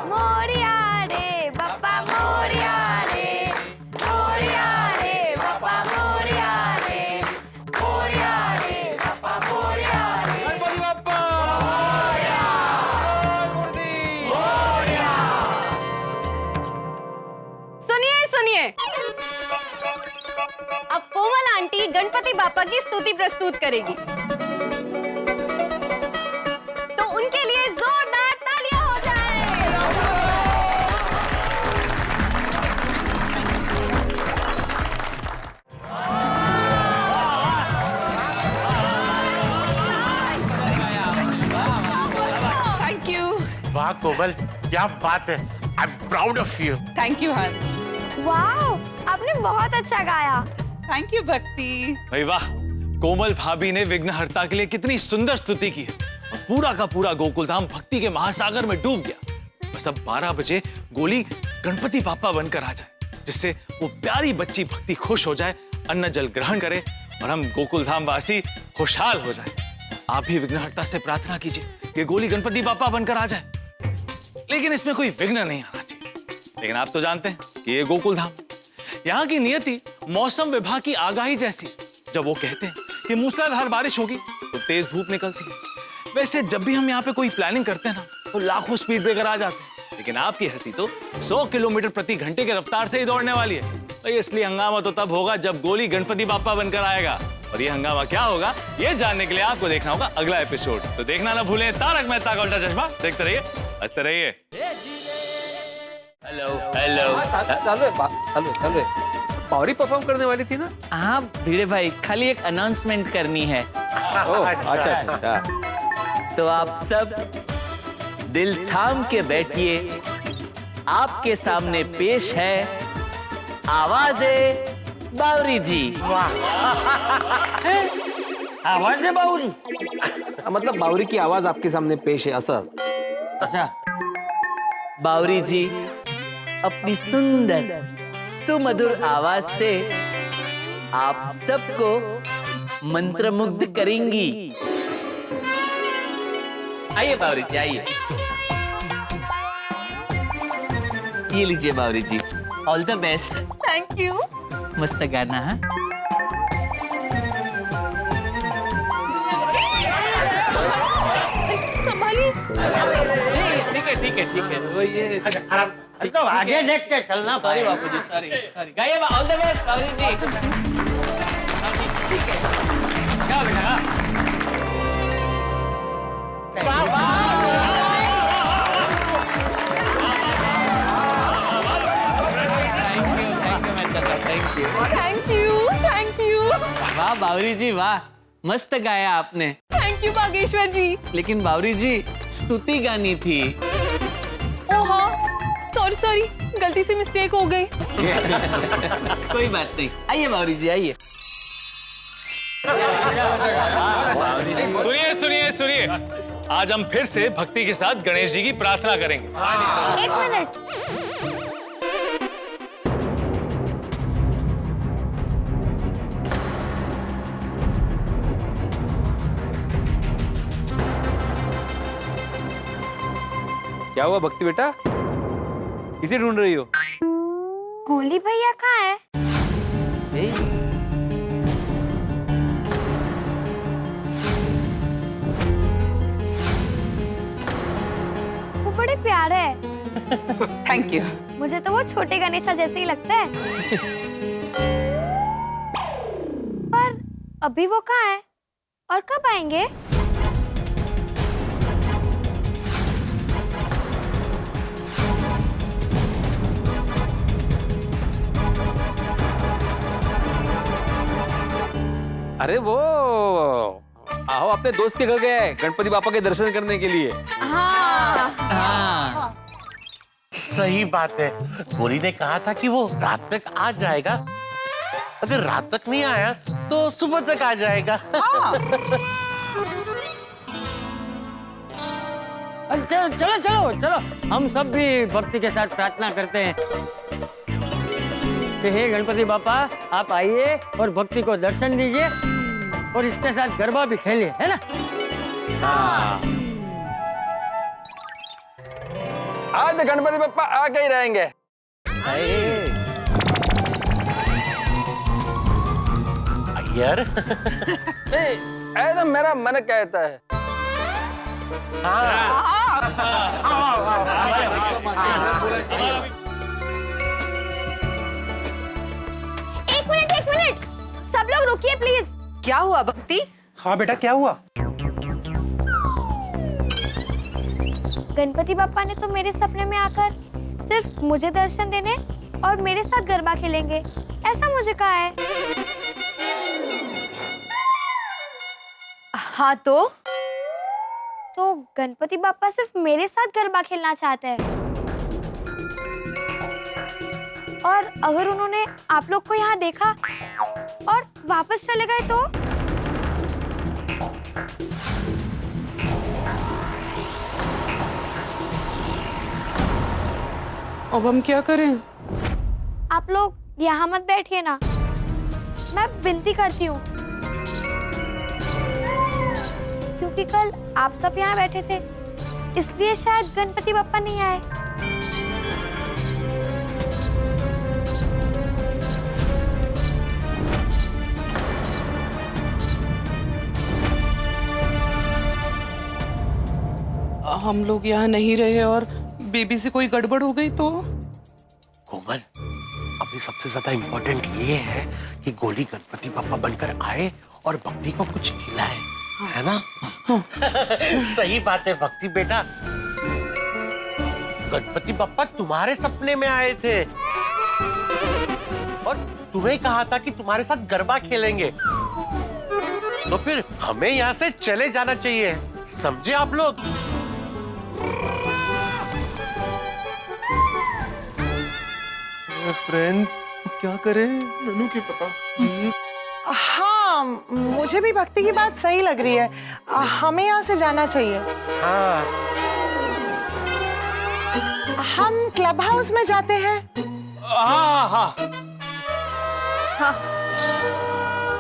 मोरिया रे बापा, मोरिया रे, मोरिया रे बापा, मोरिया रे, मोरिया रे बापा, मोरिया रे। गणपति बाप्पा अब कोमल आंटी गणपति बापा की स्तुति प्रस्तुत करेगी, तो उनके लिए जोरदार तालियां हो जाए। Thank you. वाह कोमल, क्या बात है। I am proud of you. Thank you हंस। वाओ, आपने बहुत अच्छा गाया। थैंक यू भक्ति। भाई वाह, कोमल भाभी ने विघ्नहर्ता के लिए कितनी सुंदर स्तुति की है और पूरा का पूरा गोकुलधाम भक्ति के महासागर में डूब गया। बस अब 12 बजे गोली गणपति बापा बनकर आ जाए, जिससे वो प्यारी बच्ची भक्ति खुश हो जाए, अन्न जल ग्रहण करे और हम गोकुलधाम वासी खुशहाल हो जाए। आप भी विघ्नहर्ता से प्रार्थना कीजिए कि गोली गणपति बापा बनकर आ जाए, लेकिन इसमें कोई विघ्न नहीं आना चाहिए। लेकिन आप तो जानते हैं कि ये गोकुलधाम, यहाँ की नियति मौसम विभाग की आगाही जैसी। जब वो कहते हैं कि मूसलाधार बारिश होगी तो तेज धूप निकलती है। वैसे जब भी हम यहाँ पे कोई प्लानिंग करते हैं ना, तो लाखों स्पीड ब्रेकर आ जाते हैं, लेकिन आपकी हंसी तो 100 किलोमीटर प्रति घंटे के रफ्तार से ही दौड़ने वाली है। तो इसलिए हंगामा तो तब होगा जब गोली गणपति बापा बनकर आएगा। और ये हंगामा क्या होगा, ये जानने के लिए आपको देखना होगा अगला एपिसोड। तो देखना ना भूलें तारक मेहता का उल्टा चश्मा। देखते रहिए, हंसते रहिए। Hello hello. चालू है। पावरी परफॉर्म करने वाली थी ना? हाँ भिड़े भाई, खाली एक अनाउंसमेंट करनी है। अच्छा। तो आप सब दिल थाम के बैठिए। आपके सामने पेश है आवाज़े बावरी जी। आवाज है बावरी? मतलब बावरी की आवाज आपके सामने पेश है असर। अच्छा, बावरी जी अपनी सुंदर सुमधुर आवाज से आप सबको मंत्रमुग्ध करेंगी। आइए बावरी जी, आइए। ये लीजिए Bawri ji, all the best. Thank you. मस्त गाना है। संभालिए। ठीक है। वो ये तो आगे देख के चलना। सॉरी बापू जी, सॉरी। गाइए, ऑल द बेस्ट बावरी जी। ठीक है। क्या बेटा? Thank you. वाह बावरी जी वाह, मस्त गाया आपने। थैंक यू बागेश्वर जी। लेकिन बावरी जी स्तुति गानी थी। ओ हाँ, सॉरी, गलती से मिस्टेक हो गई। कोई बात नहीं। आइए बावरी जी, आइए। सुनिए। आज हम फिर से भक्ति के साथ गणेश जी की प्रार्थना करेंगे। 1 मिनट। क्या हुआ भक्ति बेटा, किसे ढूंढ रही हो? गोली भैया कहाँ है? वो बड़े प्यारे हैं। Thank you. मुझे तो वो छोटे गणेशा जैसे ही लगते हैं। पर अभी वो कहाँ है और कब आएंगे? अरे वो आओ, अपने दोस्त के घर गए गणपति बापा के दर्शन करने के लिए। हाँ। सही बात है। गोली ने कहा था कि वो रात तक आ जाएगा। अगर रात तक नहीं आया तो सुबह तक आ जाएगा। चलो, हम सब भी भक्ति के साथ प्रार्थना करते हैं कि हे गणपति बापा, आप आइए और भक्ति को दर्शन दीजिए और इसके साथ गरबा भी खेलिए, है ना? हाँ। आज गणपति बप्पा आके ही रहेंगे। यार एकदम मेरा मन कहता है। एक मिनट रुकिए प्लीज। क्या हुआ भक्ति? हाँ बेटा, क्या हुआ? गणपति बप्पा ने तो मेरे सपने में आकर सिर्फ मुझे दर्शन देने और मेरे साथ गरबा खेलेंगे ऐसा मुझे कहा है। हाँ तो गणपति बप्पा सिर्फ मेरे साथ गरबा खेलना चाहते हैं। और अगर उन्होंने आप लोग को यहाँ देखा और वापस चले गए तो? अब हम क्या करें? आप लोग यहाँ मत बैठिए ना, मैं विनती करती हूँ, क्योंकि कल आप सब यहाँ बैठे थे, इसलिए शायद गणपति बप्पा नहीं आए। हम लोग यहाँ नहीं रहे और बेबी से कोई गड़बड़ हो गई तो? कोमल, अभी सबसे ज्यादा इम्पोर्टेंट ये है कि गोली गणपति बप्पा बनकर आए और भक्ति को कुछ खिलाए, है ना? सही बात है भक्ति बेटा। गणपति बप्पा तुम्हारे सपने में आए थे और तुम्हें कहा था कि तुम्हारे साथ गरबा खेलेंगे, तो फिर हमें यहाँ से चले जाना चाहिए, समझे आप लोग? फ्रेंड्स, क्या करें? ननू की पता। हाँ, मुझे भी भक्ति की बात सही लग रही है। हमें यहाँ से जाना चाहिए। हाँ। हम क्लब हाउस में जाते हैं। हाँ हाँ हाँ।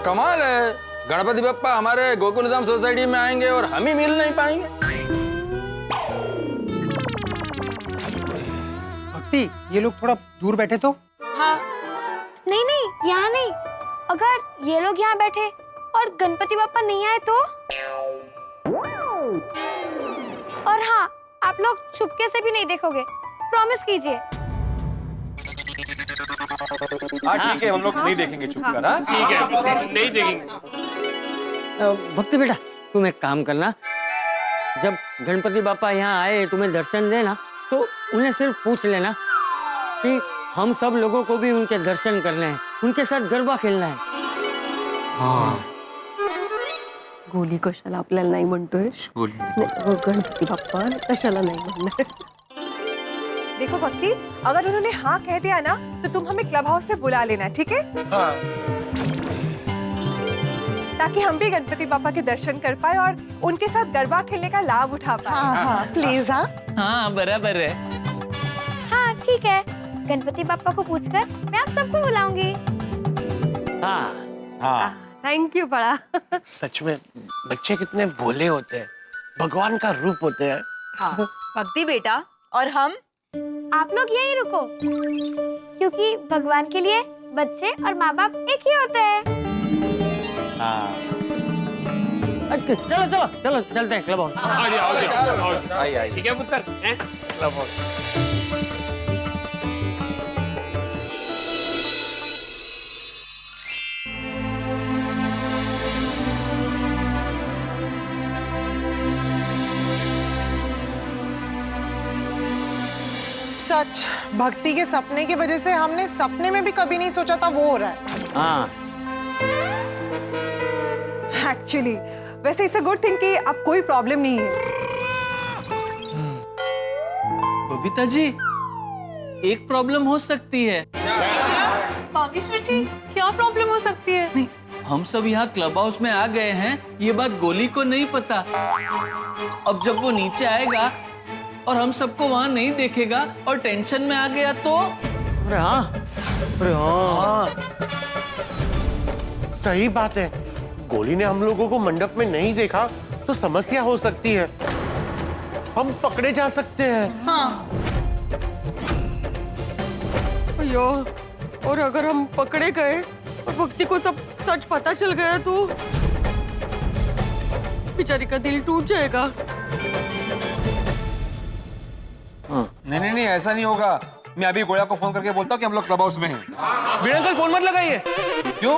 कमाल है, गणपति बप्पा हमारे गोकुलधाम सोसाइटी में आएंगे और हम ही मिल नहीं पाएंगे। भक्ति, ये लोग थोड़ा दूर बैठे तो? हाँ। नहीं नहीं, यहाँ नहीं। अगर ये लोग यहाँ बैठे और गणपति बप्पा नहीं आए तो? और हाँ, आप लोग चुपके से भी नहीं देखोगे, प्रॉमिस कीजिए। हाँ ठीक है, हम लोग नहीं देखेंगे चुप कर। हाँ ठीक है, नहीं देखेंगे। भक्ति बेटा, तुम एक काम करना, जब गणपति बापा यहाँ आए तुम्हें दर्शन देना तो उन्हें सिर्फ पूछ लेना कि हम सब लोगों को भी उनके दर्शन करने हैं, उनके साथ गरबा खेलना है। हाँ। गोली कशाला आपल्याला नाही म्हणतोय? गणपती बाप्पा कशाला नाही म्हणणार? देखो भक्ति, अगर उन्होंने हाँ कह दिया ना तो तुम हमें क्लब हाउस से बुला लेना, ठीक है? हाँ। ताकि हम भी गणपति बापा के दर्शन कर पाए और उनके साथ गरबा खेलने का लाभ उठा पाए। हाँ हाँ, प्लीज। हाँ हाँ बराबर है। हाँ ठीक है, गणपति बाप्पा को पूछकर मैं आप सबको बुलाऊंगी। हाँ हाँ। थैंक यू बड़ा। सच में बच्चे कितने भोले होते हैं, भगवान का रूप होते हैं। हाँ भक्ति बेटा, और हम? आप लोग यहीं रुको, क्योंकि भगवान के लिए बच्चे और माँ बाप एक ही होते हैं। चलो चलो चलो चलते हैं क्लब हाउस। ठीक है पुत्र, क्लब हाउस। सच, भक्ति के सपने की वजह से हमने सपने में भी कभी नहीं सोचा था वो हो रहा है। हाँ। एक्चुअली वैसे इट्स अ गुड थिंग कि अब कोई प्रॉब्लम नहीं है। बबीता जी, एक प्रॉब्लम हो सकती है। बागेश्वर जी, क्या प्रॉब्लम हो सकती है? नहीं, हम सब यहाँ क्लब हाउस में आ गए हैं, ये बात गोली को नहीं पता। अब जब वो नीचे आएगा और हम सबको वहाँ नहीं देखेगा और टेंशन में आ गया तो? अरे हाँ, अरे हाँ, सही बात है। गोली ने हम लोगों को मंडप में नहीं देखा तो समस्या हो सकती है, हम पकड़े जा सकते हैं। हाँ। अयो, और अगर हम पकड़े गए और भक्ति को सब सच पता चल गया तो बेचारी का दिल टूट जाएगा। नहीं, ऐसा नहीं होगा। मैं अभी गोया को फोन करके बोलता हूँ कि हम लोग क्लब हाउस में हैं। बिना कल फोन मत लगाइए। क्यों?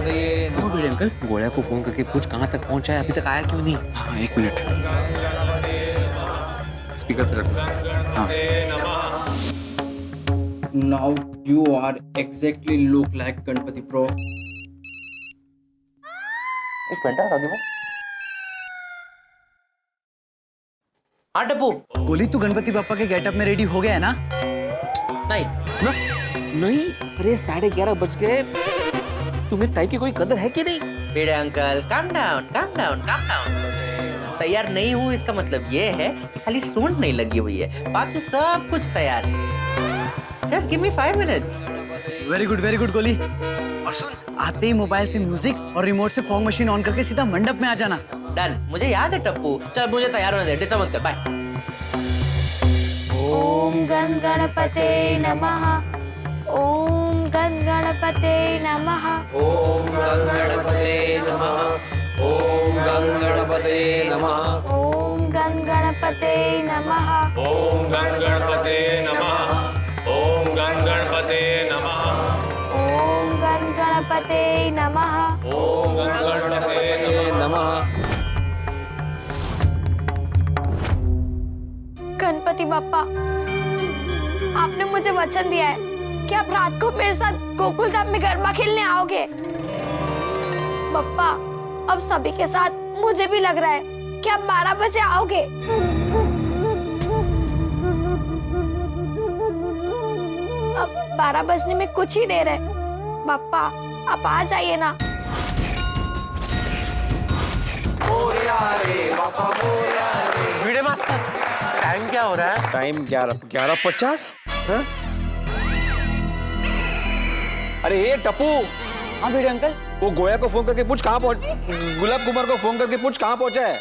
गणपतये नमः। भिड़े अंकल, गोया को फोन करके पूछ कहाँ तक पहुँचा है, अभी तक आया क्यों नहीं? हाँ, 1 मिनट स्पीकर पे रखो। हाँ। Now you are exactly look like Ganpati Pro. एक मिनट आगे में। हाँ टप्पू। गोली, तू गणपति पापा के गेटअप में रेडी हो गया है ना? नहीं ना? नहीं, अरे 11:30 बज गए। तुम्हें टाइम की कोई कदर है कि नहीं? Bhide uncle, calm down, calm down, calm down. तैयार नहीं हूँ इसका मतलब ये है कि खाली सूंड नहीं लगी हुई है, बाकी सब कुछ तैयार है। Just give me 5 minutes. Very good गोली। और सुन, आते ही मोबाइल से म्यूजिक और रिमोट से फॉग मशीन ऑन करके सीधा मंडप में आ जाना। डन, मुझे याद है टप्पू। चल मुझे तैयार होने दे, डिस्टर्ब मत कर, बाय। ओम गण गणपते नमः। ओम गण गणपते नमः। ओम गं गणपते नमः। ओम गं गणपते नमः। ओम गण गणपते नमः। ओम गण गणपते नमः। ओम गण गणपते नमः। ओम गण गणपते नमः। ओम गण गणपते नमः। गणपति बाप्पा, आपने मुझे वचन दिया है कि आप रात को मेरे साथ गोकुल धाम में गरबा खेलने आओगे। बाप्पा, अब सभी के साथ मुझे भी लग रहा है कि आप 12 बजे आओगे। अब 12 बजने में कुछ ही देर है। बाप्पा, आप आ जाइए ना। भिड़े मास्टर, टाइम क्या हो रहा है? टाइम 11:50। हाँ? अरे ये टप्पू। हाँ भिड़े अंकल। वो गोया को फोन करके पूछ कहाँ पहुंच, गुलाब कुमार को फोन करके पूछ कहाँ पहुंचा है।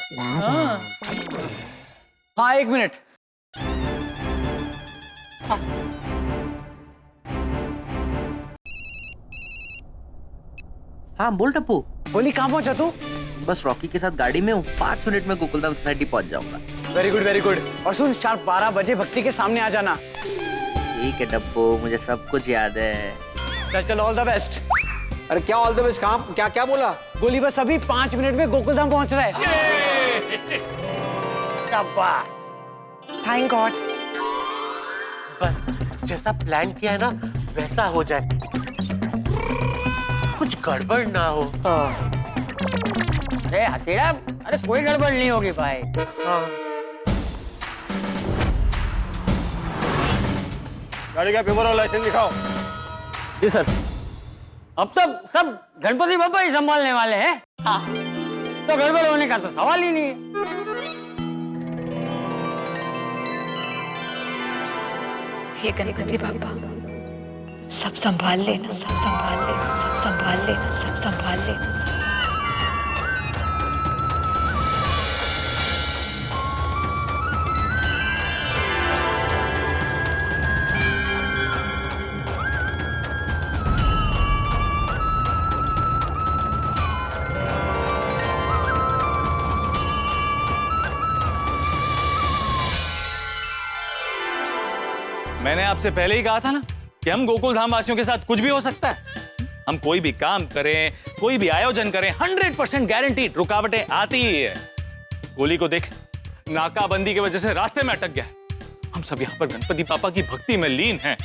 हाँ 1 मिनट। हाँ बोल टप्पू। गोली, कहाँ पहुंचा तू? बस रॉकी के साथ गाड़ी में हूँ, 5 मिनट में गोकुलधाम सोसाइटी पहुंच जाऊंगा। Very good. और सुन, शार्प 12 बजे भक्ति के सामने आ जाना। ठीक है टप्पू, मुझे सब कुछ याद है। चल ऑल द बेस्ट। अरे क्या ऑल द बेस्ट, कहाँ क्या बोला? गोली, बस अभी 5 मिनट में गोकुलधाम पहुंच रहा है। Thank God. बस जैसा प्लान किया है ना वैसा हो जाए, कुछ गड़बड़ ना हो। अरे हथेड़ा, अरे कोई गड़बड़ नहीं होगी भाई। गाड़ी का पेपर और लाइसेंस दिखाओ। जी सर। अब तो सब गणपति बाबा ही संभालने वाले हैं। हाँ, तो गड़बड़ होने का तो सवाल ही नहीं है। हे गणपति बाबा, सब संभाल लेना, सब संभाल लेना, सब संभाल लेना, सब संभाल लेना, सब। मैंने आपसे पहले ही कहा था ना कि हम गोकुल धाम वासियों के साथ कुछ भी हो सकता है। हम कोई भी काम करें, कोई भी आयोजन करें, 100% गारंटीड रुकावटें आती ही है। गोली को देख, नाकाबंदी की वजह से रास्ते में अटक गया। हम सब यहाँ पर गणपति पापा की भक्ति में लीन हैं,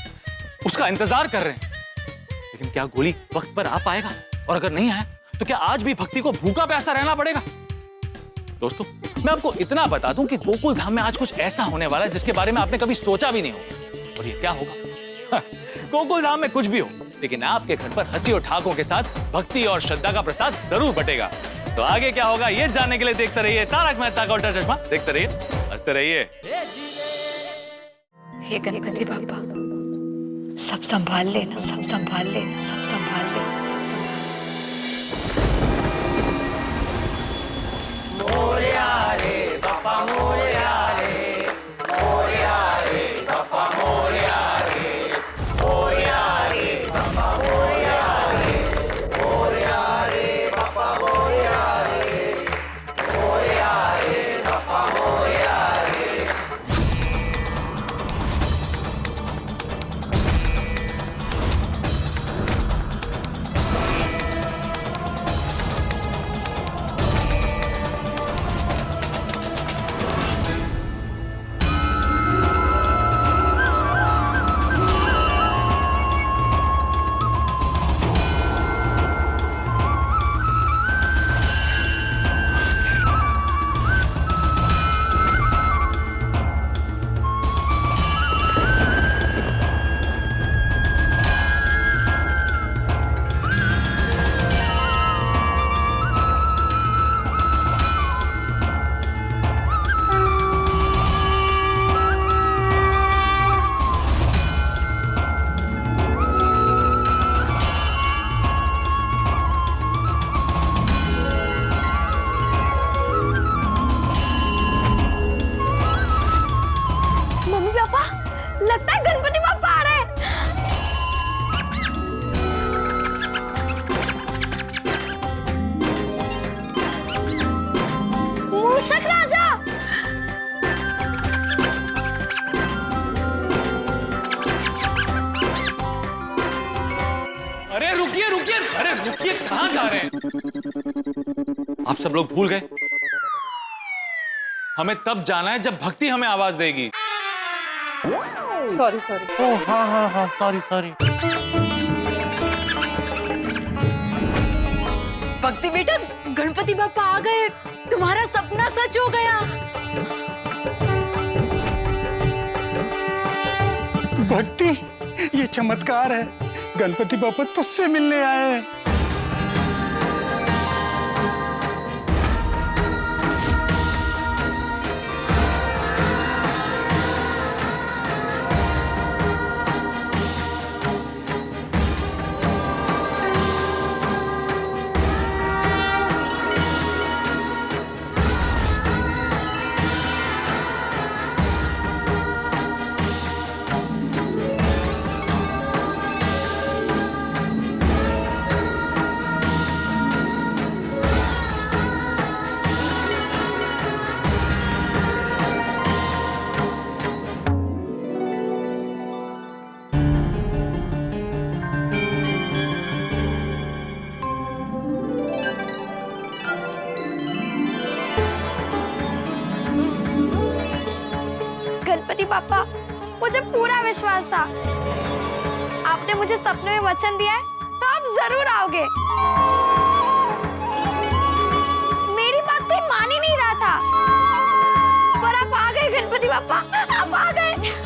उसका इंतजार कर रहे हैं। लेकिन क्या गोली वक्त पर आ पाएगा? और अगर नहीं आया तो क्या आज भी भक्ति को भूखा प्यासा रहना पड़ेगा? दोस्तों, मैं आपको इतना बता दूं कि गोकुल धाम में आज कुछ ऐसा होने वाला है जिसके बारे में आपने कभी सोचा भी नहीं होगा। और ये क्या होगा? गोकुल धाम में कुछ भी हो, लेकिन आपके घर पर हंसी और ठाकों के साथ भक्ति और श्रद्धा का प्रसाद जरूर बटेगा। तो आगे क्या होगा ये जानने के लिए देखते रहिए तारक मेहता का उल्टा चश्मा। देखते रहिए, हंसते रहिए। हे गणपति बाबा, सब संभाल लेना, सब संभाल लेना, सब संभाल लेना, सब मोरया रे बापा मोरया रे, मोरया रे बापा मोरया रे, मोरया रे बापा मोरया रे, मोरया रे बापा मोरया रे, मोरया रे बापा मोरया रे। अरे रुकिए, कहाँ जा रहे हैं? आप सब लोग भूल गए? हमें तब जाना है जब भक्ति हमें आवाज देगी। Sorry sorry. ओह हाँ हाँ हाँ, सॉरी सॉरी। भक्ति बेटा, गणपति बापा आ गए, तुम्हारा सपना सच हो गया। भक्ति, ये चमत्कार है। गणपति बापा तुझसे मिलने आए हैं। गणपति पापा, मुझे पूरा विश्वास था। आपने मुझे सपने में वचन दिया है, तो आप जरूर आओगे। मेरी बात कोई मान ही नहीं रहा था, पर आप आ गए गणपति पापा, आप आ गए।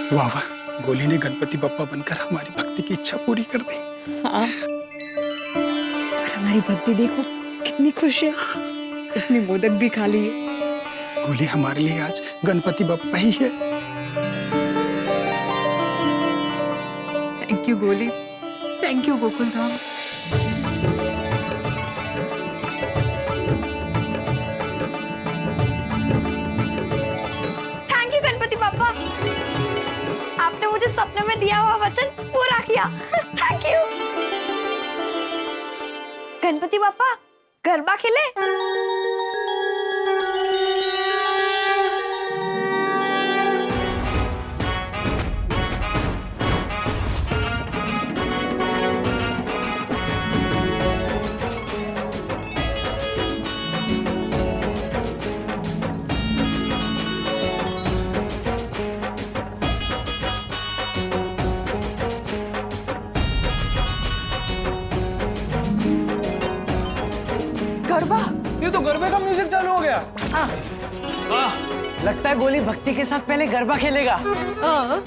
वाह वाह, गोली ने गणपति बप्पा बनकर हमारी भक्ति की इच्छा पूरी कर दी। हाँ, और हमारी भक्ति देखो कितनी खुश है। उसने मोदक भी खा लिए। गोली हमारे लिए आज गणपति बप्पा ही है। थैंक यू गोली, thank you Gokul Dham. Thank you Ganpati पापा, आपने मुझे सपने में दिया हुआ वचन पूरा किया। Thank you. गणपति पापा, गरबा खेले? गरबा, ये तो गरबे का म्यूजिक चालू हो गया। लगता है गोली भक्ति के साथ पहले गरबा खेलेगा। हाँ।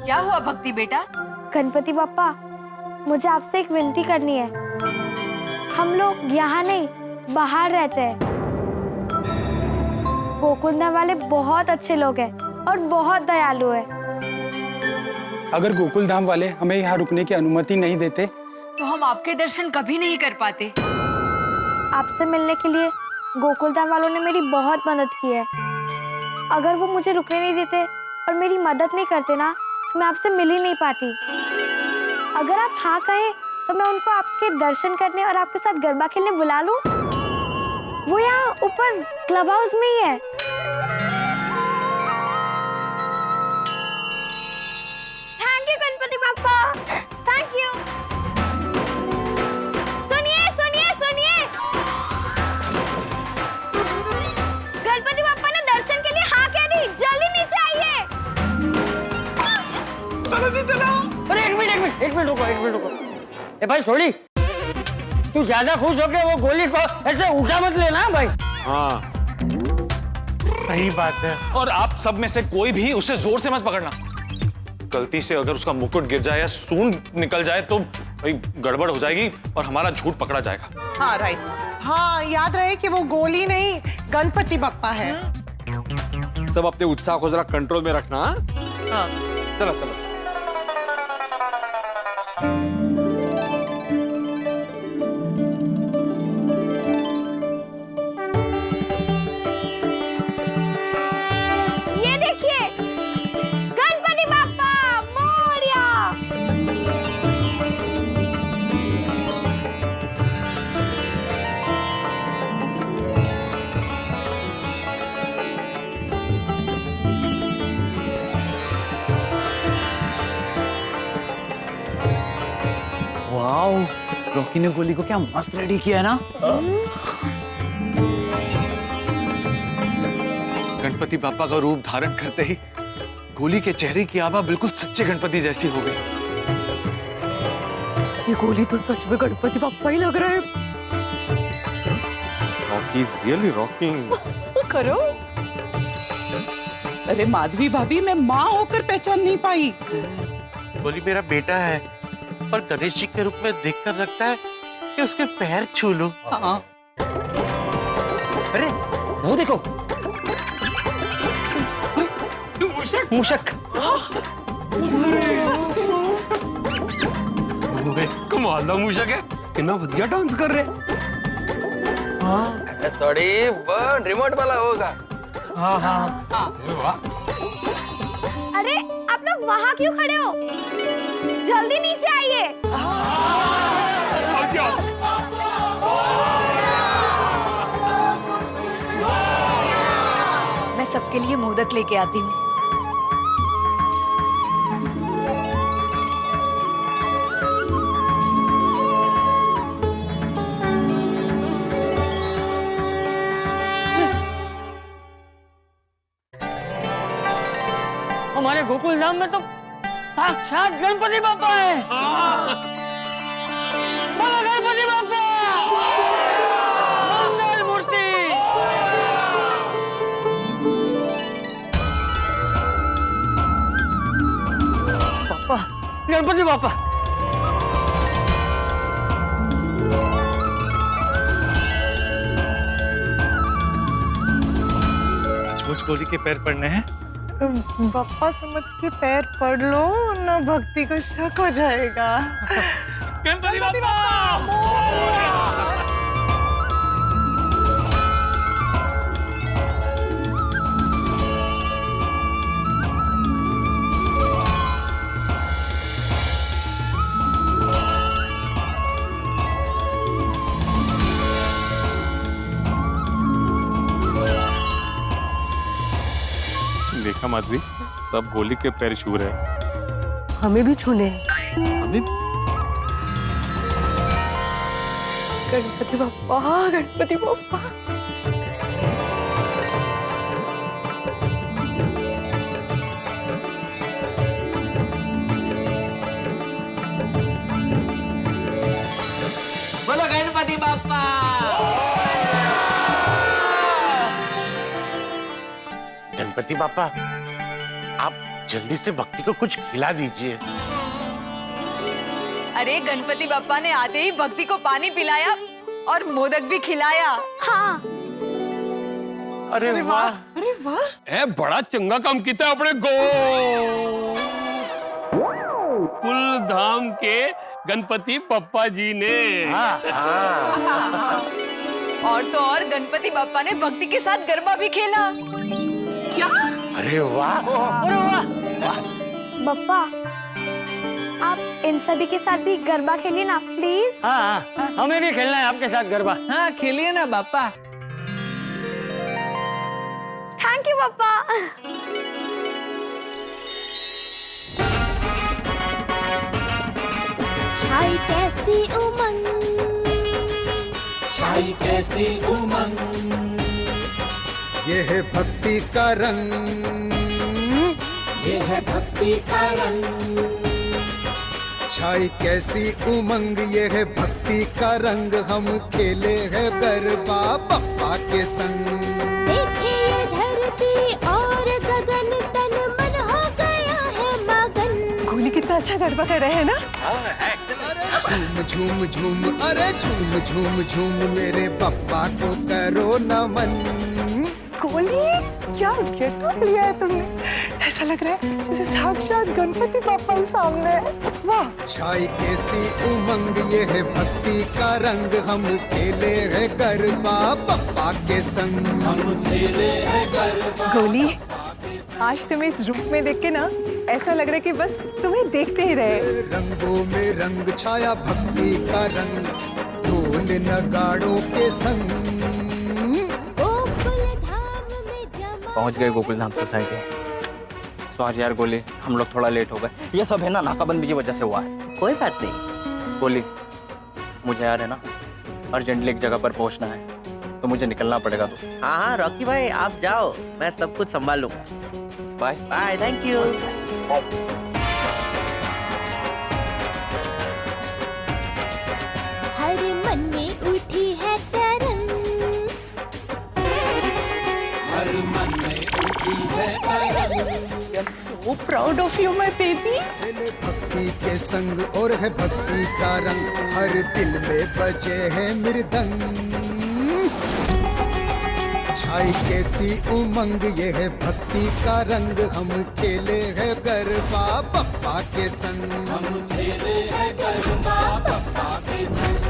क्या हुआ भक्ति बेटा, गणपति बप्पा, मुझे आपसे एक विनती करनी है। हम लोग यहाँ नहीं, बाहर रहते हैं। गोकुलधाम वाले बहुत अच्छे लोग हैं और बहुत दयालु हैं। अगर गोकुलधाम वाले हमें यहाँ रुकने की अनुमति नहीं देते तो हम आपके दर्शन कभी नहीं कर पाते। आपसे मिलने के लिए गोकुलधाम वालों ने मेरी बहुत मदद की है। अगर वो मुझे रुकने नहीं देते और मेरी मदद नहीं करते ना, तो मैं आपसे मिल ही नहीं पाती। अगर आप हाँ कहें तो मैं उनको आपके दर्शन करने और आपके साथ गरबा खेलने बुला लूं। वो यहाँ ऊपर क्लब हाउस में ही है। Thank you Ganpati Bappa, thank you. सुनिए सुनिए सुनिए, गणपति बाप्पा ने दर्शन के लिए हाँ कह दी, जल्दी नीचे आइए। चलो जी चलो। अरे एक मिनट रुको। ए भाई सोनी, तू ज्यादा खुश होके वो गोली को ऐसे उठा मत लेना भाई। हाँ सही बात है। और आप सब में से कोई भी उसे जोर से मत पकड़ना। गलती से अगर उसका मुकुट गिर जाए या सूंड निकल जाए तो भाई गड़बड़ हो जाएगी और हमारा झूठ पकड़ा जाएगा। हाँ राइट। हाँ याद रहे कि वो गोली नहीं, गणपति बप्पा है। सब अपने उत्साह को जरा कंट्रोल में रखना। हाँ? चलो चलो। ये देखिए, गणपति बाप्पा मोरया। वाओ, रॉकी ने गोली को क्या मस्त रेडी किया है ना। गणपति बापा का रूप धारण करते ही गोली के चेहरे की आभा बिल्कुल सच्चे गणपति जैसी हो गई। ये गोली तो सच में गणपति बाप्पा ही लग रहा है। Rocky is really rocking. करो। अरे माधवी भाभी, मैं माँ होकर पहचान नहीं पाई। गोली मेरा बेटा है, पर गणेश जी के रूप में देखकर लगता है कि उसके पैर छू लूं। हाँ। अरे वो देखो, मूषक। कमाल दा मूषक है, कितना बढ़िया डांस कर रहे। सॉरी, वो रिमोट वाला होगा। हाँ हाँ। अरे आप लोग वहाँ क्यों खड़े हो? जल्दी नीचे आइए। मैं सबके लिए मोदक लेके आती हूँ। हमारे गोकुलधाम में तो साक्षात गणपति बाप्पा है। बोलो गणपति बाप्पा, मंगल मूर्ति। बाप्पा, गणपति बाप्पा। सचमुच गोली के पैर पड़ने हैं। बप्पा समझ के पैर पड़ लो, ना भक्ति को शक हो जाएगा। गणपति बाप्पा। देखा माधवी, सब गोली के पैर छू रहे। हमें भी छूने हैं। हमें गणपति बाप्पा, गणपति बाप्पा। बोलो गणपति बाप्पा। गणपति बापा, आप जल्दी से भक्ति को कुछ खिला दीजिए। अरे गणपति बप्पा ने आते ही भक्ति को पानी पिलाया और मोदक भी खिलाया। हाँ। अरे वाह, अरे वाह, ए बड़ा चंगा काम किया अपने गोकुल धाम के गणपति पप्पा जी ने। और तो और गणपति बप्पा ने भक्ति के साथ गरबा भी खेला। क्या? अरे वाह, अरे वाह। बप्पा, आप इन सभी के साथ भी गरबा खेलिए ना प्लीज। हाँ, हमें भी खेलना है आपके साथ गरबा। हाँ खेलिए ना बापा। थैंक यू पापा। छाई कैसी उमंग, छाई कैसी उमंग, ये है भक्ति का रंग, ये है भक्ति का रंग। छाई कैसी उमंग, ये है भक्ति का रंग, हम खेले हैं गरबा पप्पा के संग। देखिए धरती और गगन, तन मन हो गया है मगन। गोली कितना अच्छा गरबा कर रहे हैं ना। झूम झूम झूम, अरे झूम झूम झूम, मेरे पप्पा को करो नमन। गोली क्या गेटअप लिया है तुमने, ऐसा लग रहा है जैसे साक्षात गणपति बापा ही सामने है। वाह। छाई कैसी उमंग, ये है भक्ति का रंग, हम खेले हैं गरबा पप्पा के संग। हम खेले हैं गरबा। गोली, आज तुम्हें इस रूप में देख के ना ऐसा लग रहा है कि बस तुम्हें देखते ही रहे। रंगों में रंग छाया भक्ति का रंग, ढोल नगाड़ों के संग। पहुंच गए गोकुल धाम सोसाइटी। सॉरी यार गोली, हम लोग थोड़ा लेट हो गए। ये सब है ना नाकाबंदी की वजह से हुआ है। कोई बात नहीं। गोली, मुझे यार है ना अर्जेंटली एक जगह पर पहुंचना है, तो मुझे निकलना पड़ेगा। तो हाँ हाँ रॉकी भाई आप जाओ, मैं सब कुछ संभाल लूंगा। Bye bye, thank you. हर मन में उठी है तरंग, हर मन में उठी है तरंग। So proud of you, my baby. भक्ति के संग और है भक्ति का रंग, हर दिल में बजे है मृदंग। छाई कैसी उमंग, ये है भक्ति का रंग, हम खेले हैं गरबा पप्पा के संग। हम खेले हैं गरबा पप्पा के संग।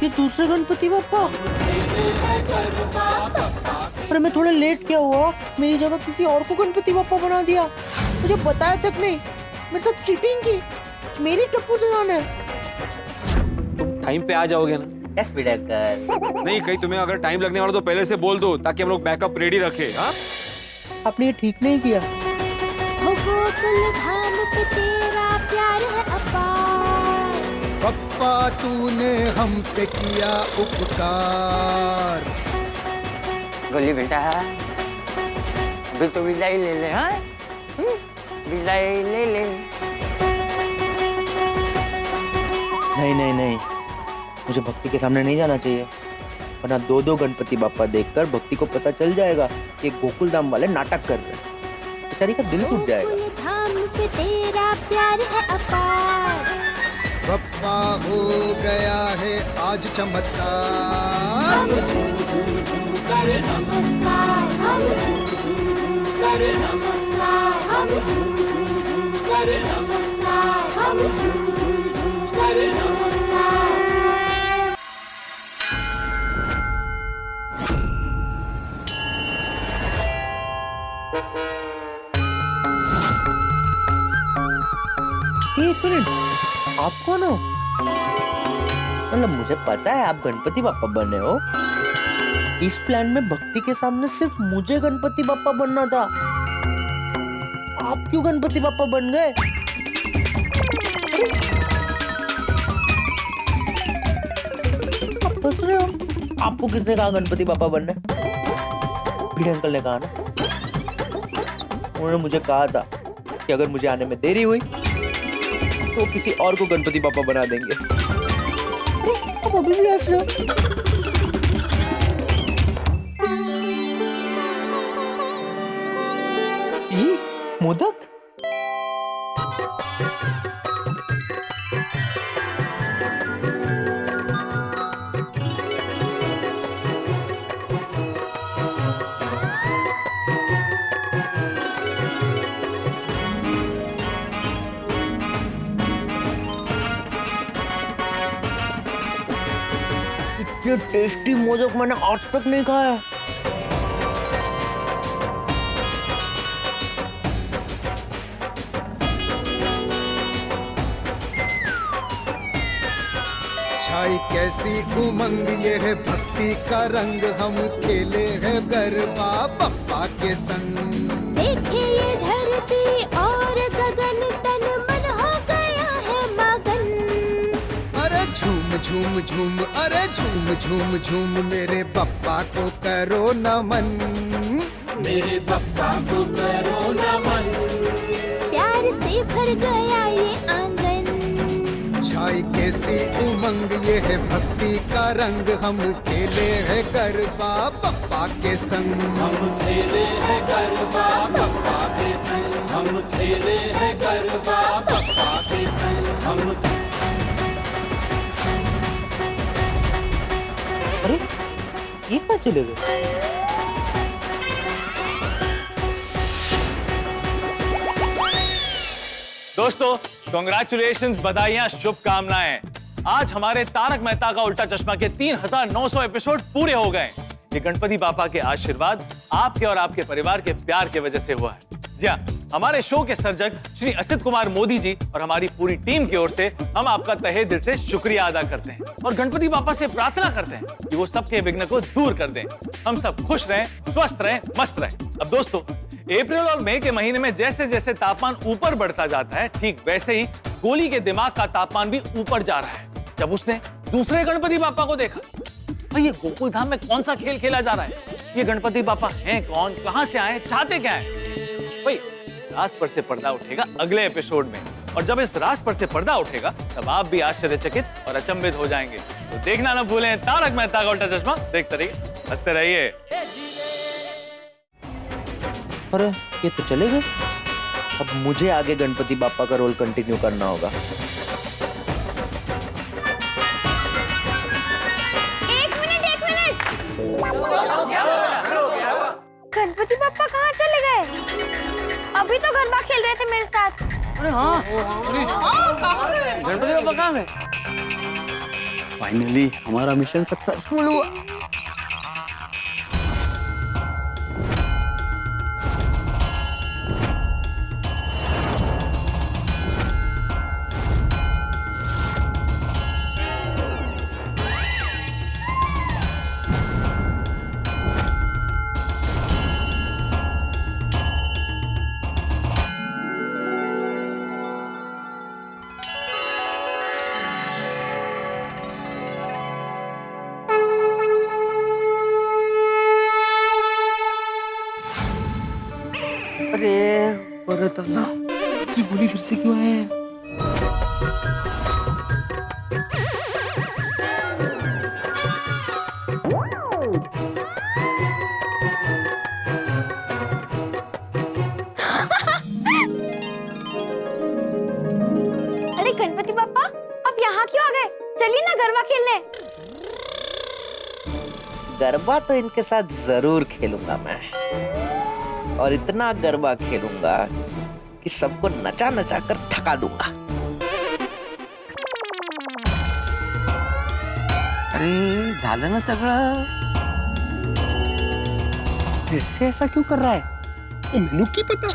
ये दूसरे गणपति बापा। खेले हैं गरबा पप्पा। अरे मैं थोड़ा लेट क्या हुआ, मेरी जगह किसी और को गणपति बापा बना दिया। मुझे बताया तक नहीं, मेरे साथ चीटिंग की। मेरी टप्पू सेना ने। टाइम पे आ जाओगे ना? यस बिडेकर। नहीं, कहीं तुम्हें अगर टाइम लगने वाला तो पहले से बोल दो, ताकि हम लोग बैकअप रेडी रखें। हाँ? आपने ये ठीक नहीं किया। हो गोकुल धाम पे तेरा प्यार है अपार, पप्पा तूने हम पे किया उपकार। गोली बेटा, अभी तो विदाई ले ले। हाँ, विदाई ले ले। नहीं नहीं नहीं, मुझे भक्ति के सामने नहीं जाना चाहिए, वरना दो दो गणपति बापा देखकर भक्ति को पता चल जाएगा कि गोकुल धाम वाले नाटक कर रहे हैं। बेचारी का दिल टूट जाएगा। गोकुल धाम पे तेरा प्यार है अपार, पप्पा हो गया है आज चमत्कार। हम झूम झूम झूम करे नमस्कार, हम झूम झूम झूम करे नमस्कार, हम झूम झूम झूम करे नमस्कार, हम झूम झूम झूम करे नमस्कार। एक मिनट, आप कौन हो? मतलब मुझे पता है आप गणपति बापा बने हो। इस प्लान में भक्ति के सामने सिर्फ मुझे गणपति बापा बनना था। आप क्यों गणपति बापा बन गए? आप हंस रहे हो? आपको किसने कहा गणपति बापा बनना? भिड़े अंकल ने कहा ना। उन्होंने मुझे कहा था कि अगर मुझे आने में देरी हुई तो किसी और को गणपति बापा बना देंगे। अब अभी भी हंस रहे हो? मोदक? ये टेस्टी मोदक मैंने आज तक नहीं खाया है। छाई कैसी उमंग ये है भक्ति का रंग, हम खेले हैं गरबा पप्पा के संग। देखे ये धरती और गगन, तन मन हो गया है मगन। अरे झूम झूम झूम, अरे झूम झूम झूम, मेरे पप्पा को करो नमन, मेरे पप्पा को करो नमन। प्यार से भर गया ये आंगन। छाई कैसी उमंग ये है भक्ति का रंग, हम खेले हैं गरबा पप्पा के संग। हम खेले हैं गरबा पप्पा के संग, हम खेले हैं गरबा पप्पा के संग। हम अरे ये कहाँ चले गए? दोस्तों कॉन्ग्रेचुलेशंस, बधाइयां, शुभकामनाएं। आज हमारे तारक मेहता का उल्टा चश्मा के 3900 एपिसोड पूरे हो गए। ये गणपति बापा के आशीर्वाद आपके और आपके परिवार के प्यार की वजह से हुआ है। जी हाँ, हमारे शो के सर्जक श्री असित कुमार मोदी जी और हमारी पूरी टीम की ओर से हम आपका तहे दिल से शुक्रिया अदा करते हैं और गणपति बापा से प्रार्थना करते हैं कि वो सबके विघ्न को दूर कर दें, हम सब खुश रहें, स्वस्थ रहें, मस्त रहें। अब दोस्तों, अप्रैल और मई के महीने में जैसे जैसे तापमान ऊपर बढ़ता जाता है, ठीक वैसे ही गोली के दिमाग का तापमान भी ऊपर जा रहा है। जब उसने दूसरे गणपति बापा को देखा, भाई ये गोकुल धाम में कौन सा खेल खेला जा रहा है, ये गणपति बापा हैं कौन, कहां से आए, चाहते क्या है। भाई राज पर से पर्दा उठेगा अगले एपिसोड में, और जब इस राज पर से पर्दा उठेगा तब आप भी आश्चर्यचकित और अचंभित हो जाएंगे। तो देखना ना भूलें तारक मेहता का उल्टा चश्मा। देखते रहिए, हंसते रहिए। अरे ये तो चले गए। अब मुझे आगे गणपति बापा का रोल कंटिन्यू करना होगा। एक मिनट गणपति पापा कहाँ चले गए? अभी तो गरबा खेल रहे थे मेरे साथ। अरे हाँ, गणपति बापा कहाँ गए? फाइनली हमारा मिशन सक्सेसफुल हुआ। अरे परत आला, ये गोली फिर से क्यों आया है? अरे गणपति पापा, आप यहाँ क्यों आ गए? चलिए ना गरबा खेलने। गरबा तो इनके साथ जरूर खेलूंगा मैं, और इतना गरबा खेलूंगा कि सबको नचा नचा कर थका दूंगा। अरे झालं ना सगळं, फिर से ऐसा क्यों कर रहा है? मेनू की पता।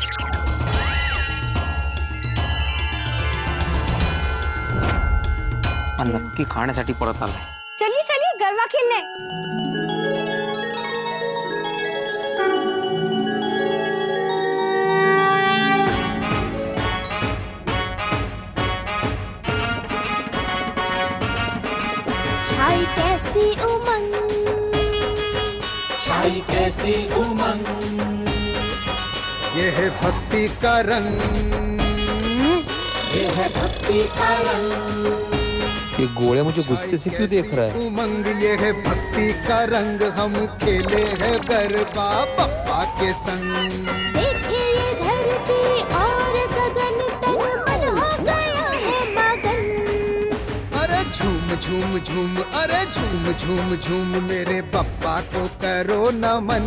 नक्की खाण्यासाठी परत आलाय। चलिए चलिए गरबा खेलने। छाई कैसी उमंग, छाई कैसी उमंग, ये है भक्ति का रंग, ये है भक्ति का रंग। ये गोले मुझे गुस्से से क्यों देख रहा है? उमंग ये है भक्ति का रंग, हम खेले हैं गरबा पप्पा के संग। देखे ये धरती और गगन, तन मन हो गया है मगन। अरे झूम झूम झूम, अरे झूम झूम झूम, मेरे पप्पा को करो नमन।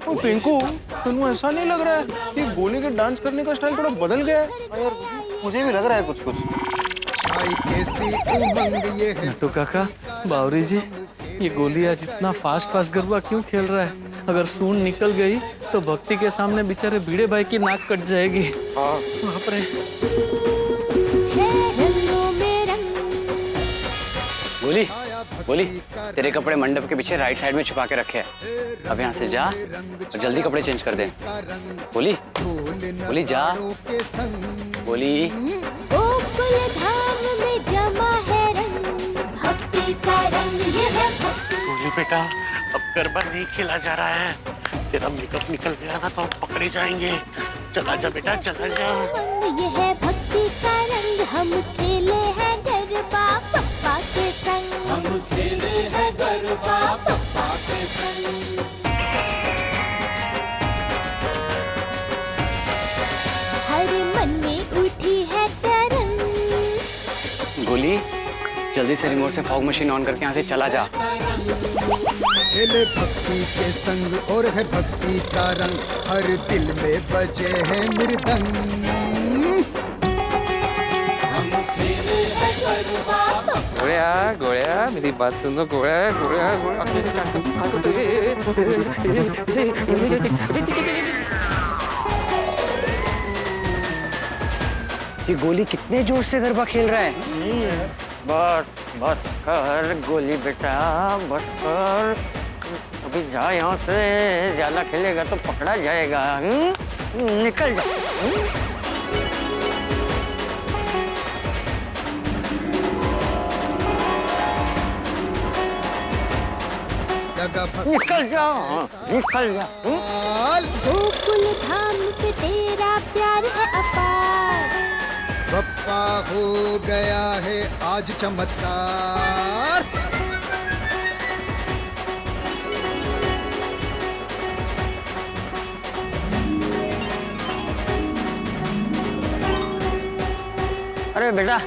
ओ पिंकू, तुमको ऐसा नहीं लग रहा है कि गोली के डांस करने का स्टाइल थोड़ा बदल गया है? यार मुझे भी लग रहा है कुछ कुछ। छाई कैसी उमंग ये है नट्टू काका, बावरी जी, ये गोली आज इतना फास्ट फास्ट गरबा क्यों खेल रहा है? अगर सूंड निकल गई तो भक्ति के सामने बेचारे बीड़े भाई की नाक कट जाएगी। बाप रे। गोली, गोली, तेरे कपड़े मंडप के पीछे राइट साइड में छुपा के रखे हैं। अब यहाँ से जा और जल्दी कपड़े चेंज कर दे। गोली, गोली जा। गोली। गोकुल धाम में जमा है रंग, भक्ति का रंग ये है भक्ति। गोली बेटा, अब गरबा नहीं खेला जा रहा है। तेरा मेकअप निकल गया ना तो हम पकड़े जाएंगे। चला जा बेटा, चला जा। ये है भक्ति का रंग, हम खेले हैं गरबा पप्पा के संग। हम खेले हैं गरबा पप्पा के संग। हर मन में उठी है तरंग। गोली, जल्दी से रिमोट से फॉग मशीन ऑन करके यहाँ से चला जा। खेले भक्ति के संग और है भक्ति का रंग, हर दिल में बजे हैं मृदंग। गोळ्या गोळ्या, मेरी बात सुनो गोळ्या गोळ्या ये गोली कितने जोर से गरबा खेल रहा है। बस बस कर गोली बेटा, बस कर। अभी जा यहाँ से, ज्यादा खेलेगा तो पकड़ा जाएगा। निकल जा। निकल जा, निकल जा। गोकुल धाम पे तेरा प्यार है अपार। बप्पा हो गया है आज चमत्कार। अरे बेटा,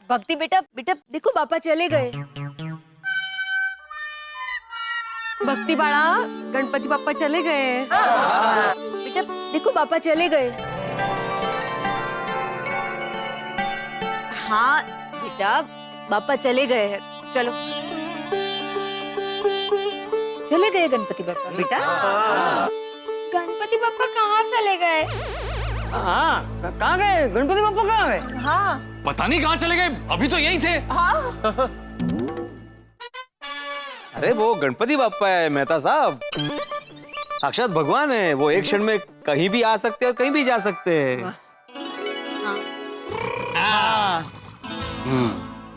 भक्ति बेटा, बेटा देखो पापा चले गए। भक्ति बाळा, गणपति पापा चले गए। बेटा देखो पापा चले गए। हाँ बेटा, पापा चले गए हैं। चलो, चले गए गणपति पापा। बेटा गणपति पापा कहाँ चले गए? हाँ, कहाँ गए गणपति पापा? कहाँ गए? हाँ, पता नहीं कहाँ चले गए, अभी तो यहीं थे। हाँ। अरे वो गणपति बाप्पा है मेहता साहब, साक्षात भगवान है। वो एक क्षण में कहीं भी आ सकते हैं और कहीं भी जा सकते हैं।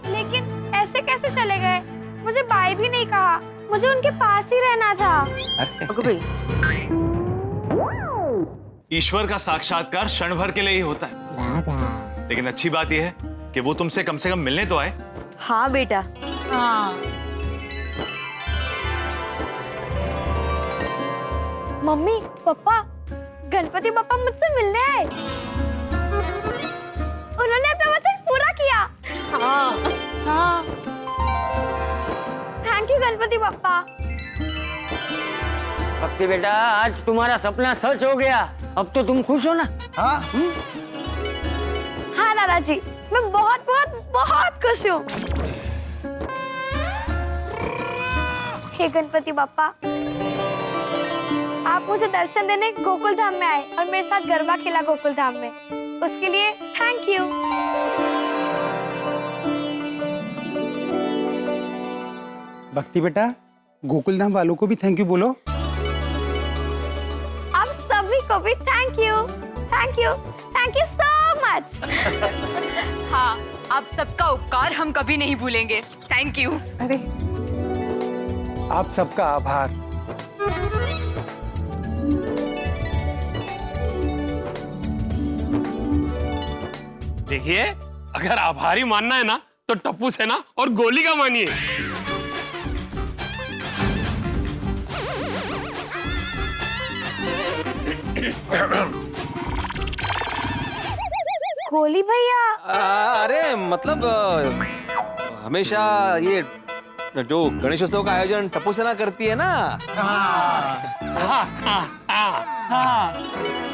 लेकिन ऐसे कैसे चले गए? मुझे बाय भी नहीं कहा। मुझे उनके पास ही रहना था। अरे ईश्वर का साक्षात्कार क्षण भर के लिए ही होता है, लेकिन अच्छी बात यह है कि वो तुमसे कम से कम मिलने तो आए। हाँ बेटा। हाँ। मम्मी पापा, गणपति पापा मुझसे मिलने आए। उन्होंने अपना वचन पूरा किया। हाँ, हाँ। थैंक यू गणपति पापा। भक्ति बेटा, आज तुम्हारा सपना सच हो गया। अब तो तुम खुश हो ना? हाँ दादाजी, मैं बहुत बहुत बहुत खुश हूँ। हे गणपति बाप्पा, आप मुझे दर्शन देने गोकुल धाम में आए और मेरे साथ गरबा खेला गोकुल धाम में, उसके लिए थैंक यू। भक्ति बेटा, गोकुल धाम वालों को भी थैंक यू बोलो। आप सभी को भी thank you, thank you, thank you so much. हाँ, आप सबका उपकार हम कभी नहीं भूलेंगे। Thank you. अरे आप सबका आभार। देखिए, अगर आभारी मानना है ना तो टप्पू सेना और गोली का मानिए। गोली भैया। अरे मतलब हमेशा ये जो गणेशोत्सव का आयोजन टप्पू सेना करती है ना।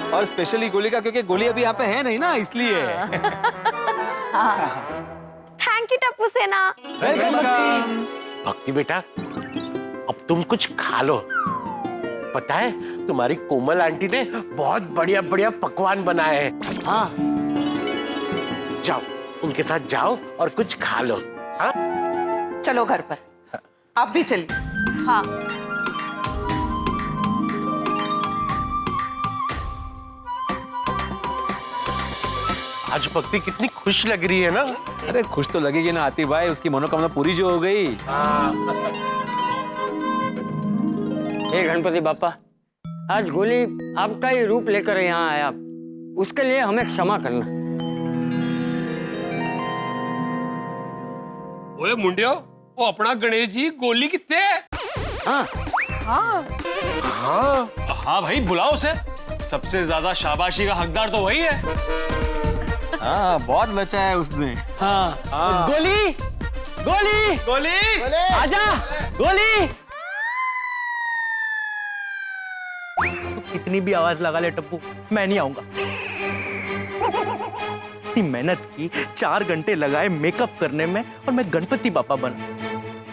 और स्पेशली गोली का, क्योंकि गोली अभी यहाँ पे है नहीं ना, इसलिए। थैंक की टप्पू सेना। भक्ति बेटा, अब तुम कुछ खा लो। पता है तुम्हारी कोमल आंटी ने बहुत बढ़िया बढ़िया पकवान बनाए हैं। हाँ, जाओ उनके साथ जाओ और कुछ खा लो। हाँ, चलो घर पर, आप भी चलिए। हाँ। आज भक्ति कितनी खुश लग रही है ना। अरे खुश तो लगेगी ना आती भाई, उसकी मनोकामना पूरी जो हो गई। हे गणपति बापा, आज गोली आपका ही रूप लेकर यहाँ आया, उसके लिए हमें क्षमा करना। ओए मुंडियो, वो अपना गणेश जी गोली कितने है? हाँ हाँ हाँ हाँ भाई, बुलाओ उसे। सबसे ज्यादा शाबाशी का हकदार तो वही है। हाँ, बहुत बचा है उसने। हाँ। गोली गोली गोली आजा गोली। कितनी भी आवाज लगा ले टप्पू, मैं नहीं आऊंगा। इतनी मेहनत की, 4 घंटे लगाए मेकअप करने में और मैं गणपति बापा बना,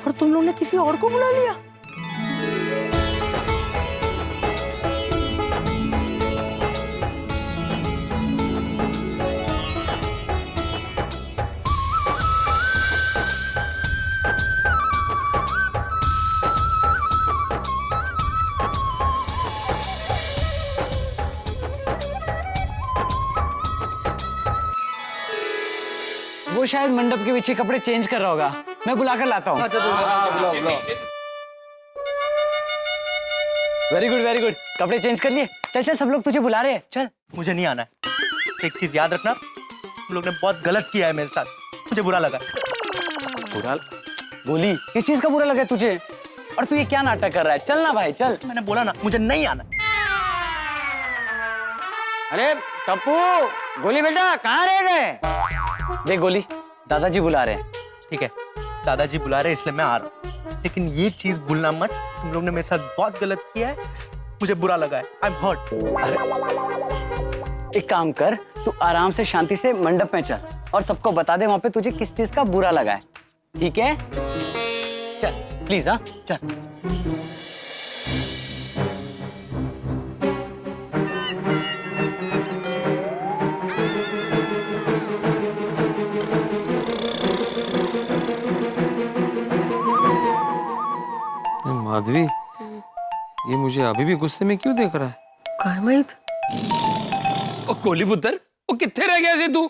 और तुम लोग ने किसी और को बुला लिया। वो शायद मंडप के पीछे कपड़े चेंज कर रहा होगा, मैं बुला कर लाता हूँ। वेरी गुड वेरी गुड, कपड़े चेंज कर लिए। चल चल, सब लोग तुझे बुला रहे हैं, चल। मुझे नहीं आना है। एक चीज याद रखना, तुम लोग ने बहुत गलत किया है मेरे साथ, मुझे बुरा लगा। बुरा? गोली, किस चीज का बुरा लगा तुझे? और तू ये क्या नाटक कर रहा है? चल ना भाई चल। मैंने बोला ना, मुझे नहीं आना। अरे टप्पू, गोली बेटा कहाँ रह गए? देख गोली, दादाजी बुला रहे हैं। ठीक है, दादाजी बुला रहे हैं इसलिए मैं आ रहा हूँ, लेकिन ये चीज भूलना मत, तुम लोग ने मेरे साथ बहुत गलत किया है, मुझे बुरा लगा है। I am hurt. एक काम कर, तू आराम से शांति से मंडप में चल और सबको बता दे वहां पे तुझे किस चीज का बुरा लगा है, ठीक है? चल प्लीज। हाँ चल। माधवी, ये मुझे अभी भी गुस्से में क्यों देख रहा है? ओ गोली पुत्र, वो कितने रह गया से तू?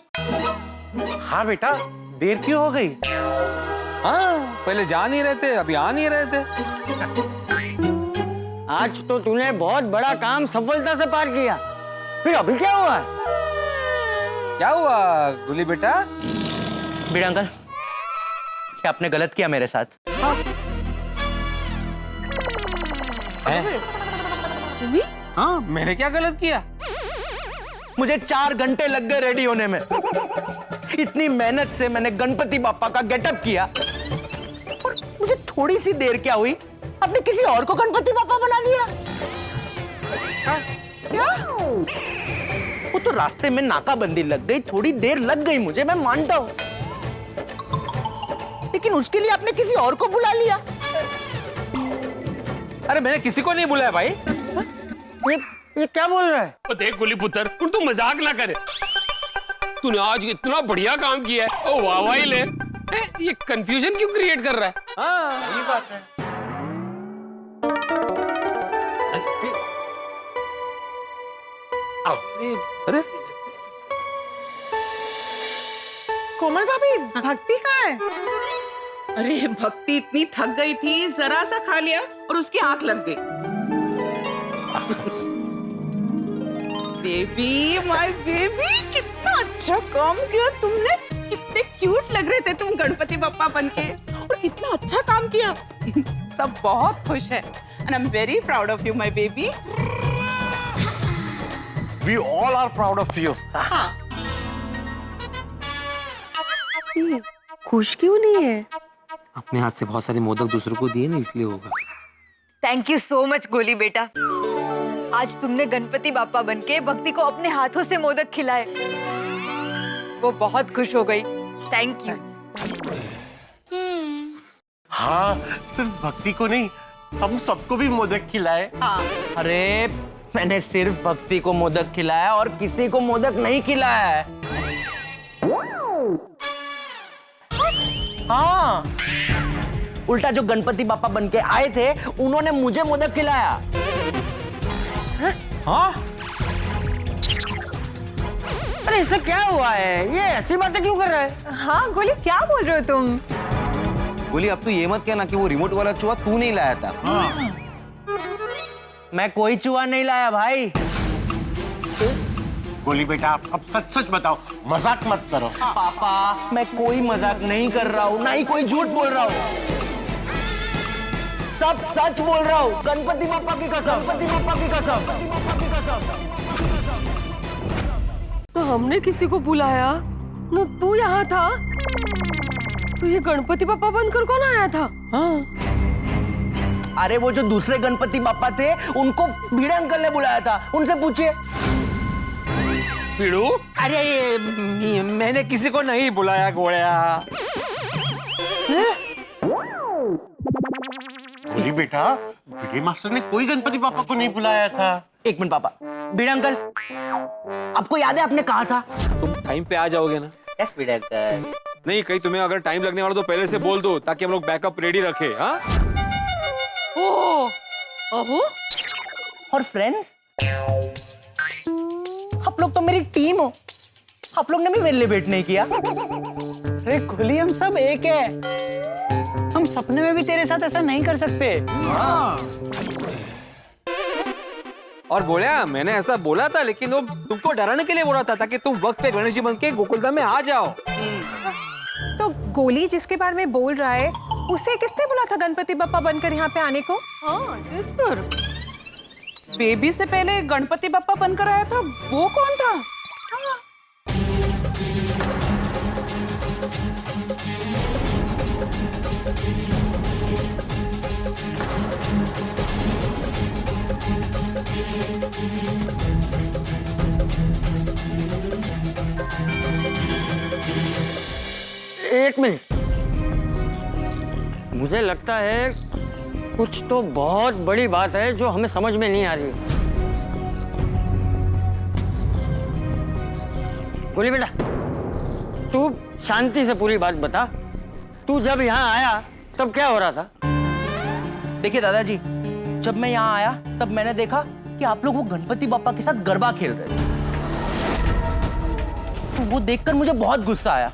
हाँ बेटा, देर क्यों हो गई? हाँ, पहले जा नहीं रहे थे, अभी आ नहीं रहे थे। आज तो तूने बहुत बड़ा काम सफलता से पार किया, फिर अभी क्या हुआ? क्या हुआ गुली बेटा? बीड़ा अंकल, क्या आपने गलत किया मेरे साथ? हाँ, मैंने क्या गलत किया? मुझे 4 घंटे लग गए रेडी होने में। इतनी मेहनत से मैंने गणपति बापा का गेटअप किया और मुझे थोड़ी सी देर क्या हुई, आपने किसी और को गणपति बापा बना दिया। क्या? वो तो रास्ते में नाकाबंदी लग गई, थोड़ी देर लग गई मुझे, मैं मानता हूं, लेकिन उसके लिए आपने किसी और को बुला लिया। अरे मैंने किसी को नहीं बुलाया भाई। ये क्या बोल रहा है? ओ देख गोली पुत्र, तू मजाक ना करे। तूने आज इतना बढ़िया काम किया है, ओ वाह वाह ले। ये कंफ्यूजन क्यों क्रिएट कर रहा है? हाँ, सही बात है। अरे कोमल भाभी, भक्ति कहाँ है? अरे भक्ति इतनी थक गई थी, जरा सा खा लिया और उसकी आंख लग गई। बेबी, माय बेबी, कितना अच्छा काम किया तुमने। कितने क्यूट लग रहे थे तुम गणपति बप्पा बनके, और कितना अच्छा काम किया। सब बहुत खुश है, and I'm very proud of you, my baby. We all are proud of you. खुश क्यों नहीं है? अपने हाथ से बहुत सारे मोदक दूसरों को दिए ना, इसलिए होगा। थैंक यू सो मच गोली बेटा, आज तुमने गणपति बापा बनके भक्ति को अपने हाथों से मोदक खिलाए, वो बहुत खुश हो गई। Thank you. हाँ, सिर्फ भक्ति को नहीं, हम सबको भी मोदक खिलाए। अरे मैंने सिर्फ भक्ति को मोदक खिलाया और किसी को मोदक नहीं खिलाया है। हाँ, उल्टा जो गणपति बापा बन के आए थे उन्होंने मुझे मोदक खिलाया। हाँ? अरे इससे क्या हुआ है? ये ऐसी बातें क्यों कर रहा है? हाँ गोली, क्या बोल रहे हो तुम? गोली अब तू ये मत कहना कि वो रिमोट वाला चूहा तू नहीं लाया था। मैं कोई चूहा नहीं लाया भाई। गोली बेटा, आप अब सच सच बताओ, मजाक मत करो। पापा, मैं कोई मजाक नहीं कर रहा हूँ, ना ही कोई झूठ बोल रहा हूँ। सब सच बोल रहा हूँ, गणपति बापा की कसम, गणपति बापा की कसम, गणपति बापा की कसम। तो हमने किसी को बुलाया ना, तू यहाँ था? तो ये गणपति बापा बनकर कौन आया था? हाँ। अरे वो जो दूसरे गणपति बापा थे उनको भिड़े अंकल ने बुलाया था, उनसे पूछिए। पीड़ू? अरे ये मैंने किसी को नहीं बुलाया गोड़िया। गोली बेटा, भिड़े मास्टर ने कोई गणपति पापा को नहीं बुलाया था। एक मिनट पापा, भिड़े अंकल, आपको याद है आपने कहा था तुम टाइम पे आ जाओगे ना? यस भिड़े अंकल। नहीं, कहीं तुम्हें अगर टाइम लगने वाला तो पहले से बोल दो ताकि हम लोग बैकअप रेडी रखे। हाँ? ओहो, और फ्रेंड्स, आप लोग तो मेरी टीम हो, आप लोग ने भी मेरे लिए वेट नहीं किया। अरे गोली, हम सब एक है, हम सपने में भी तेरे साथ ऐसा नहीं कर सकते। और गोलिया, मैंने ऐसा बोला था लेकिन वो तुमको डराने के लिए बोला था ताकि तुम वक्त पे गणेश जी बन के गोकुलधाम में आ जाओ। तो गोली जिसके बारे में बोल रहा है उसे किसने बोला था गणपति बप्पा बनकर यहाँ पे आने को? हाँ, किस पर? बेबी से पहले गणपति बप्पा बनकर आया था, वो कौन था? एक मिनट, मुझे लगता है कुछ तो बहुत बड़ी बात है जो हमें समझ में नहीं आ रही। गोली बेटा, तू शांति से पूरी बात बता। तू जब यहाँ आया तब क्या हो रहा था? देखिए दादाजी, जब मैं यहाँ आया तब मैंने देखा कि आप लोग वो गणपति बापा के साथ गरबा खेल रहे थे। तो वो देखकर मुझे बहुत गुस्सा आया।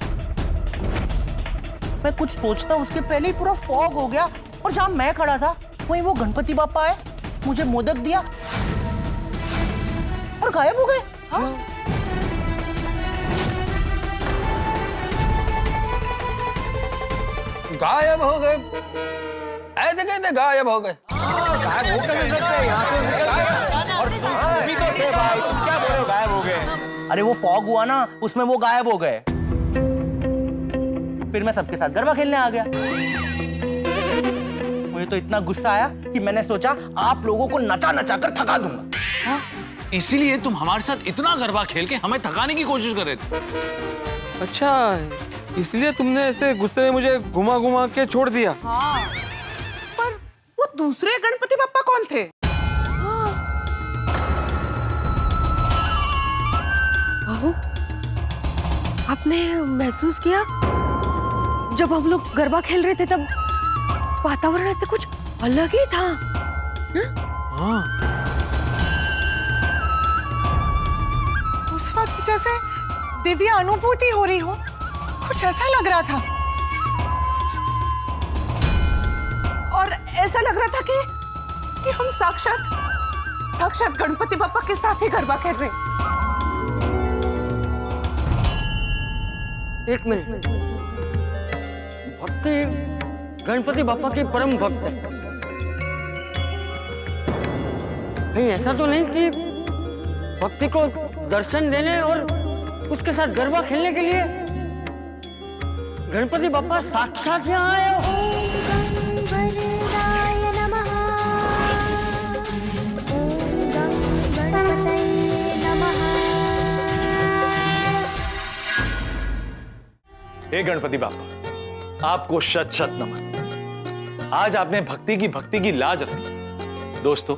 मैं कुछ सोचता उसके पहले ही पूरा फॉग हो गया और जहां मैं खड़ा था वहीं वो गणपति बापा आए, मुझे मोदक दिया और गायब हो गए। हाँ? गायब हो गए? ऐसे कैसे गायब हो गए? गायब हो कैसे सकते हैं? यहाँ से निकल गए। और तुम भी तो थे भाई, तुम क्या बोल रहे हो गायब हो गए? अरे वो फॉग हुआ ना, उसमें वो गायब हो गए। फिर मैं सबके साथ गरबा खेलने आ गया। मुझे तो इतना गुस्सा आया कि मैंने सोचा आप लोगों को नचा नचा कर थका दूंगा। इसीलिए तुम हमारे साथ इतना गरबा खेल के हमें थकाने की कोशिश कर रहे थे। अच्छा, इसलिए तुमने ऐसे गुस्से में मुझे घुमा घुमा के छोड़ दिया। हाँ, पर वो दूसरे गणपति बप्पा कौन थे? बहू, आपने महसूस किया जब हम लोग गरबा खेल रहे थे तब वातावरण ऐसे कुछ अलग ही था। हाँ। उस वक्त जैसे दिव्य अनुभूति हो रही हो, कुछ ऐसा लग रहा था। और ऐसा लग रहा था कि हम साक्षात गणपति बप्पा के साथ ही गरबा खेल रहे। एक मिनट, भक्ति गणपति बापा की परम भक्त है। कहीं ऐसा तो नहीं कि भक्ति को दर्शन देने और उसके साथ गरबा खेलने के लिए गणपति बापा साक्षात यहाँ आए हो? हे गणपति बापा, आपको शत शत नमन। आज आपने भक्ति की लाज रखी। दोस्तों,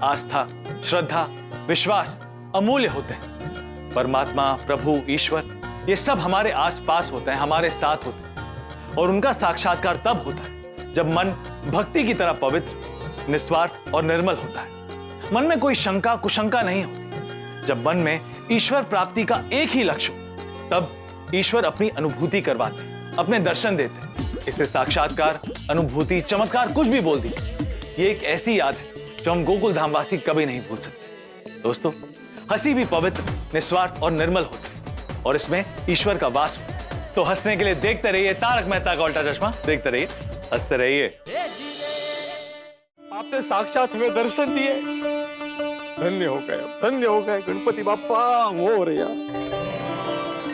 आस्था, श्रद्धा, विश्वास अमूल्य होते हैं। परमात्मा, प्रभु, ईश्वर ये सब हमारे आसपास होते हैं, हमारे साथ होते हैं, और उनका साक्षात्कार तब होता है जब मन भक्ति की तरह पवित्र, निस्वार्थ और निर्मल होता है। मन में कोई शंका कुशंका नहीं होती। जब मन में ईश्वर प्राप्ति का एक ही लक्ष्य हो, तब ईश्वर अपनी अनुभूति करवाते हैं, अपने दर्शन देते हैं। इसे साक्षात्कार, अनुभूति, चमत्कार कुछ भी बोल दीजिए, ये एक ऐसी याद है जो हम गोकुल धामवासी कभी नहीं भूल सकते। दोस्तों, हंसी भी पवित्र, निस्वार्थ और निर्मल होती है, और इसमें ईश्वर का वास होता है। तो हंसने के लिए देखते रहिए तारक मेहता का उल्टा चश्मा, देखते रहिए, हंसते रहिए। आपने साक्षात हमें दर्शन दिए, धन्य हो गए गणपति बाप्पा मोरया।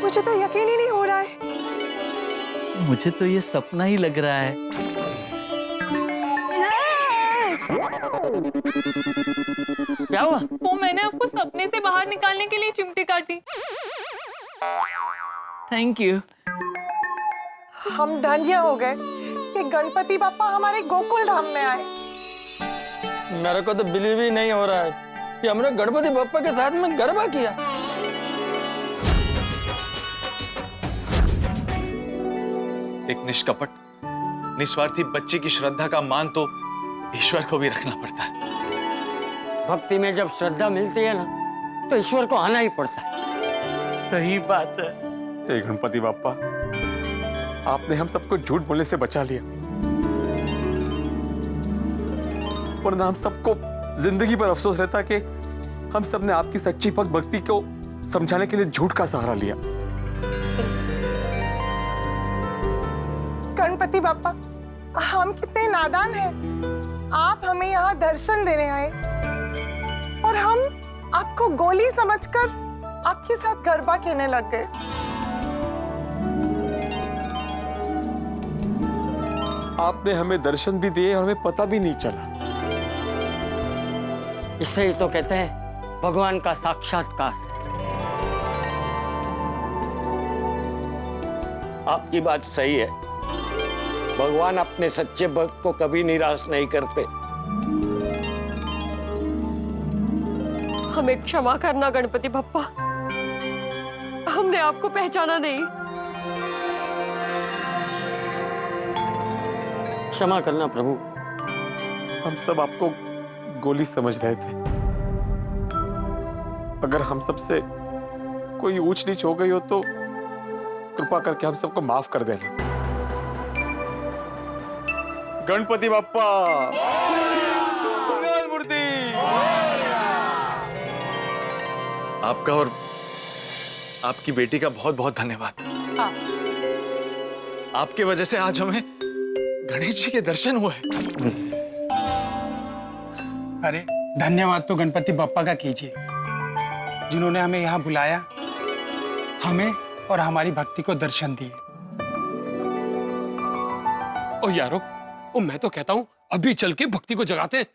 मुझे तो यकीन ही नहीं हो रहा है। मुझे तो ये सपना ही लग रहा है। क्या हुआ? वो मैंने आपको सपने से बाहर निकालने के लिए चिमटी काटी। Thank you. हम धन्य हो गए कि गणपति बापा हमारे गोकुल धाम में आए। मेरे को तो बिलीव ही नहीं हो रहा है कि हमने गणपति बप्पा के साथ में गरबा किया। एक निष्कपट, निस्वार्थी बच्चे की श्रद्धा का मान तो ईश्वर को भी रखना पड़ता है। भक्ति में जब श्रद्धा मिलती है ना, तो ईश्वर को आना ही पड़ता है। सही बात है। हे गणपति बाप्पा, आपने हम सबको झूठ बोलने से बचा लिया, वरना हम सबको जिंदगी भर अफसोस रहता कि हम सबने आपकी सच्ची भक्ति को समझाने के लिए झूठ का सहारा लिया। गणपति बापा, हम कितने नादान हैं। आप हमें यहाँ दर्शन देने आए और हम आपको गोली समझकर आपके साथ गरबा खेलने लग गए। आपने हमें दर्शन भी दिए और हमें पता भी नहीं चला। इसे ही तो कहते हैं भगवान का साक्षात्कार। आपकी बात सही है। भगवान अपने सच्चे भक्त को कभी निराश नहीं करते। हमें क्षमा करना गणपति बप्पा, हमने आपको पहचाना नहीं। क्षमा करना प्रभु। हम सब आपको गोली समझ रहे थे। अगर हम सबसे कोई ऊंच नीच हो गई हो तो कृपा करके हम सबको माफ कर देना। गणपति बाप्पा मूर्ति। आपका और आपकी बेटी का बहुत बहुत धन्यवाद। आपके वजह से आज हमें गणेश जी के दर्शन हुए। अरे धन्यवाद तो गणपति बप्पा का कीजिए, जिन्होंने हमें यहाँ बुलाया, हमें और हमारी भक्ति को दर्शन दिए। ओ यारो, ओ मैं तो कहता हूँ अभी चल के भक्ति को जगाते हैं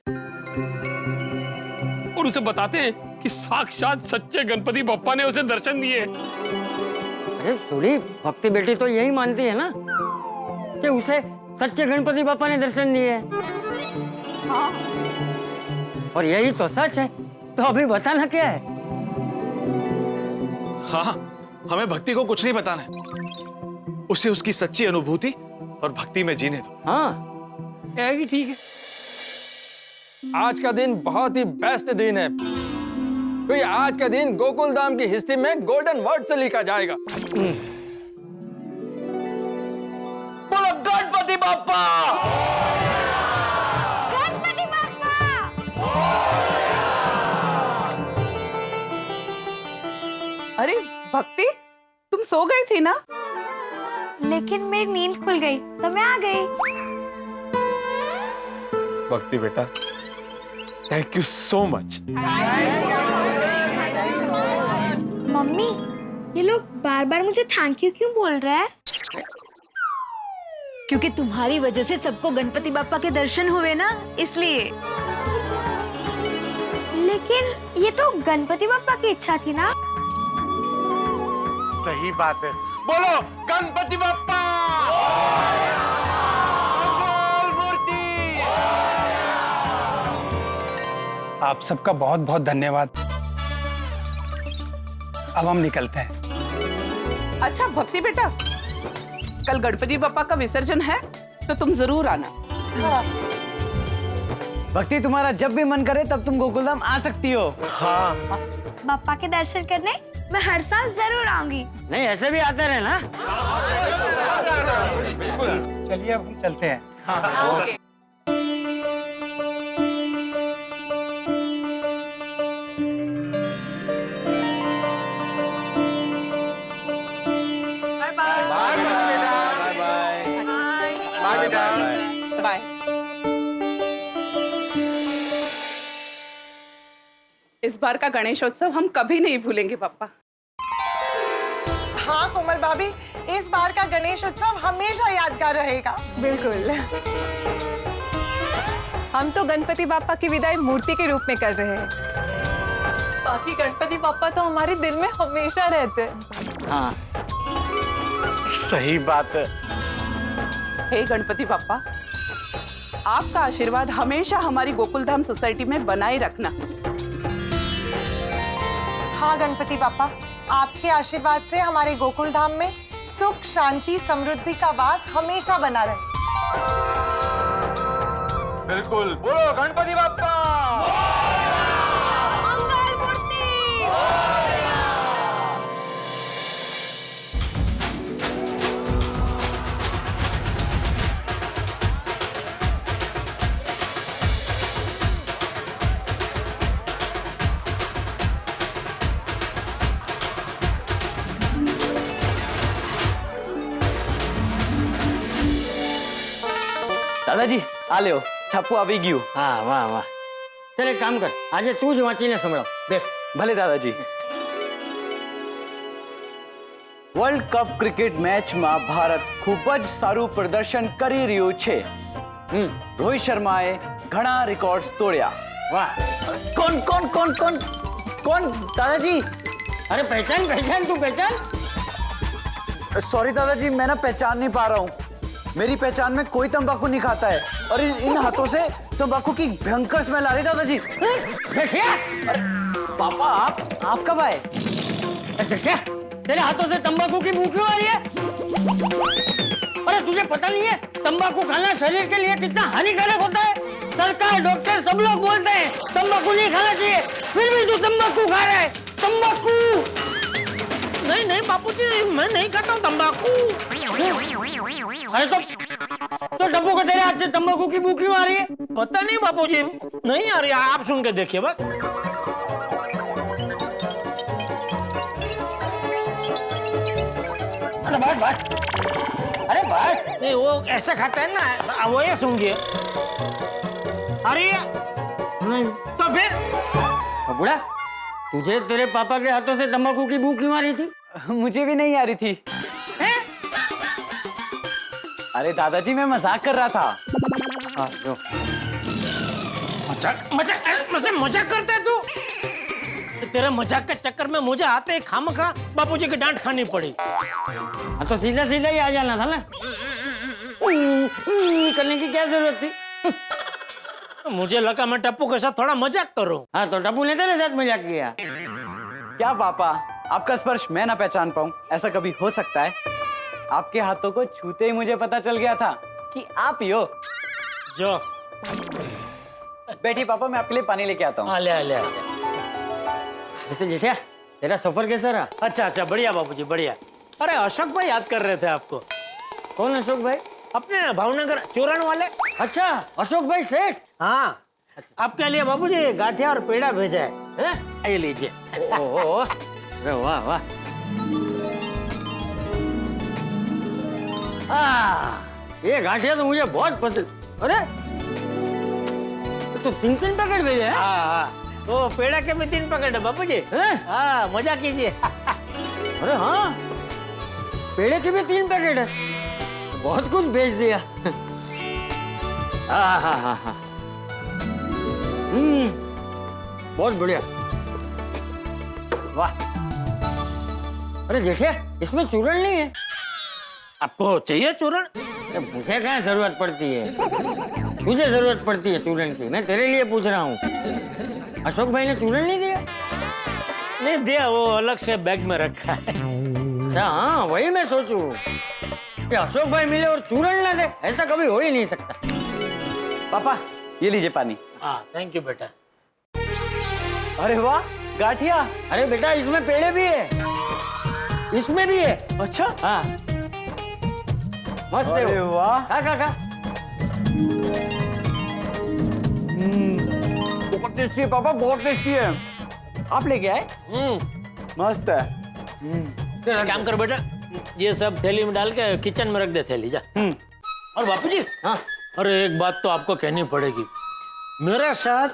और उसे बताते हैं कि साक्षात सच्चे गणपति बप्पा ने उसे दर्शन दिए। अरे सूरी, भक्ति बेटी तो यही मानती है ना कि उसे सच्चे गणपति बप्पा ने दर्शन दिए। हाँ। और यही तो सच है, तो अभी बताना क्या है? हाँ, हमें भक्ति को कुछ नहीं बताना है, उसे उसकी सच्ची अनुभूति और भक्ति में जीने दो। हाँ, ये भी ठीक है। आज का दिन बहुत ही बेस्ट दिन है, क्योंकि आज का दिन गोकुल धाम की हिस्ट्री में गोल्डन वर्ड से लिखा जाएगा। बोलो गणपति बाप्पा। गणपति बाप्पा। अरे भक्ति, तुम सो गई थी ना? लेकिन मेरी नींद खुल गई तो मैं आ गई। भक्ति बेटा, thank you so much. Mummy, ये लोग बार बार मुझे थैंक यू क्यों बोल रहा है? क्योंकि तुम्हारी वजह से सबको गणपति बाप्पा के दर्शन हुए ना, इसलिए। लेकिन ये तो गणपति बाप्पा की इच्छा थी ना। सही बात है। बोलो गणपति बाप्पा। आप सबका बहुत बहुत धन्यवाद। अब हम निकलते हैं। अच्छा भक्ति बेटा, कल गणपति बप्पा का विसर्जन है तो तुम जरूर आना। भक्ति, तुम्हारा जब भी मन करे तब तुम गोकुलधाम आ सकती हो। हाँ। बप्पा के दर्शन करने मैं हर साल जरूर आऊंगी। नहीं, ऐसे भी आते रहे ना। चलिए अब हम चलते हैं। ओके। बाय। इस बार का गणेशोत्सव हम कभी नहीं भूलेंगे पापा। हाँ कोमल भाभी, इस बार का गणेश उत्सव हमेशा यादगार रहेगा। बिल्कुल। हम तो गणपति बापा की विदाई मूर्ति के रूप में कर रहे हैं, बाकी गणपति बापा तो हमारे दिल में हमेशा रहते हैं। हाँ, सही बात है। हे गणपति बापा, आपका आशीर्वाद हमेशा हमारी गोकुलधाम सोसाइटी में बनाए रखना। हाँ गणपति बापा, आपके आशीर्वाद से हमारे गोकुलधाम में सुख, शांति, समृद्धि का वास हमेशा बना रहे। बिल्कुल, बोलो गणपति बाप्पा। मंगल मूर्ति। દાદાજી આ લ્યો છાપું આવી ગયું. હા વાહ વાહ. ચલ એક કામ કર, આજે તું જ વાંચીને સંભળાવ. બેસ. ભલે દાદાજી. વર્લ્ડ કપ ક્રિકેટ મેચમાં ભારત ખૂબ જ સારું પ્રદર્શન કરી રહ્યું છે. રોહિત શર્માએ ઘણા રેકોર્ડ્સ તોડ્યા. વાહ. कौन कौन कौन कौन कौन दादाजी? अरे पहचान पहचान, तू पहचान. सॉरी दादाजी, मैं ना पहचान नहीं पा रहा हूँ. मेरी पहचान में कोई तंबाकू नहीं खाता है और इन हाथों से तंबाकू की भयंकर स्मेल आ रही दादाजी. पापा आप कब आए? क्या तेरे हाथों से तंबाकू की भूख क्यों आ रही है? अरे तुझे पता नहीं है तंबाकू खाना शरीर के लिए कितना हानिकारक होता है? सरकार, डॉक्टर सब लोग बोलते हैं तंबाकू नहीं खाना चाहिए, फिर भी तू तंबाकू खा रहा है. तंबाकू नहीं नहीं बापूजी, मैं नहीं खाता हूँ तंबाकू. अरे तो डब्बू को तेरे हाथ से तंबाकू की भूख क्यों आ रही है? पता नहीं बापूजी, नहीं आ रही. आप सुन के देखिए बस. अरे बस बस, अरे बस. नहीं वो ऐसा खाता है ना, वो ये सूंघिए. अरे नहीं तो फिर बुढ़ा, तुझे तेरे पापा के हाथों से तंबाकू की भूख क्यों आ रही थी? मुझे भी नहीं आ रही थी. अरे दादाजी, मैं मजाक कर रहा था. हाँ जो मजाक मजाक मुझसे मजाक करता है तू? तेरे मजाक के चक्कर में मुझे आते ही खामखा बापूजी की डांट खानी पड़ी. हाँ तो सीधा सीधा ही आ जाना था ना. करने की क्या जरूरत थी? मुझे लगा मैं टप्पू के साथ थोड़ा मजाक करूं. हाँ तो टप्पू ने तेरे साथ मजाक किया. क्या पापा, आपका स्पर्श मैं ना पहचान पाऊं, ऐसा कभी हो सकता है? आपके हाथों को छूते ही मुझे पता चल गया था कि आप ही हो. जो बैठिए पापा, मैं आपके लिए पानी लेके आता हूँ. ले ले. वैसे जेठिया, तेरा सफर कैसा रहा? अच्छा अच्छा, बढ़िया बापूजी बढ़िया. अरे अशोक भाई याद कर रहे थे आपको. कौन अशोक भाई? अपने भावनगर चूरन वाले. अच्छा, अशोक भाई सेठ. हाँ, आपके लिए बाबूजी गाठिया और पेड़ा भेजा है. ये लीजिए. अरे वाह वाह. ये गाठिया तो मुझे बहुत पसंद. अरे तो 3 पैकेट भेजे हैं? हाँ, वो पेड़ा के भी 3 पैकेट है बाबूजी. हाँ, मजा कीजिए. अरे हाँ, पेड़े के भी 3 पैकेट है. बहुत कुछ बेच दिया. हाँ हाँ हाँ हाँ. बहुत बढ़िया. वाह. अरे जेठिया, इसमें चूरण नहीं है. आपको चाहिए चूरण? मुझे क्या जरूरत पड़ती है? तुझे जरूरत पड़ती है चूरन की। मैं तेरे लिए पूछ रहा हूँ। अशोक भाई ने चूरन नहीं दिया? नहीं दिया, वो अलग से बैग में रखा है। अच्छा हाँ, वही मैं सोचूं कि अशोक भाई मिले और चूरन ना दे, ऐसा कभी हो ही नहीं सकता। पापा ये लीजिए पानी। हाँ थैंक यू बेटा। अरे वाह, गाठिया। अरे बेटा इसमें पेड़े भी है, इसमें भी है। अच्छा हाँ मस्त है। अरे वाह। खा बहुत टेस्टी है पापा, बहुत टेस्टी है। आप लेके आए? मस्त है। चल काम कर बेटा, ये सब थैली में डाल के किचन में रख दे थैली, जा। और बापूजी, हाँ अरे एक बात तो आपको कहनी पड़ेगी, मेरे साथ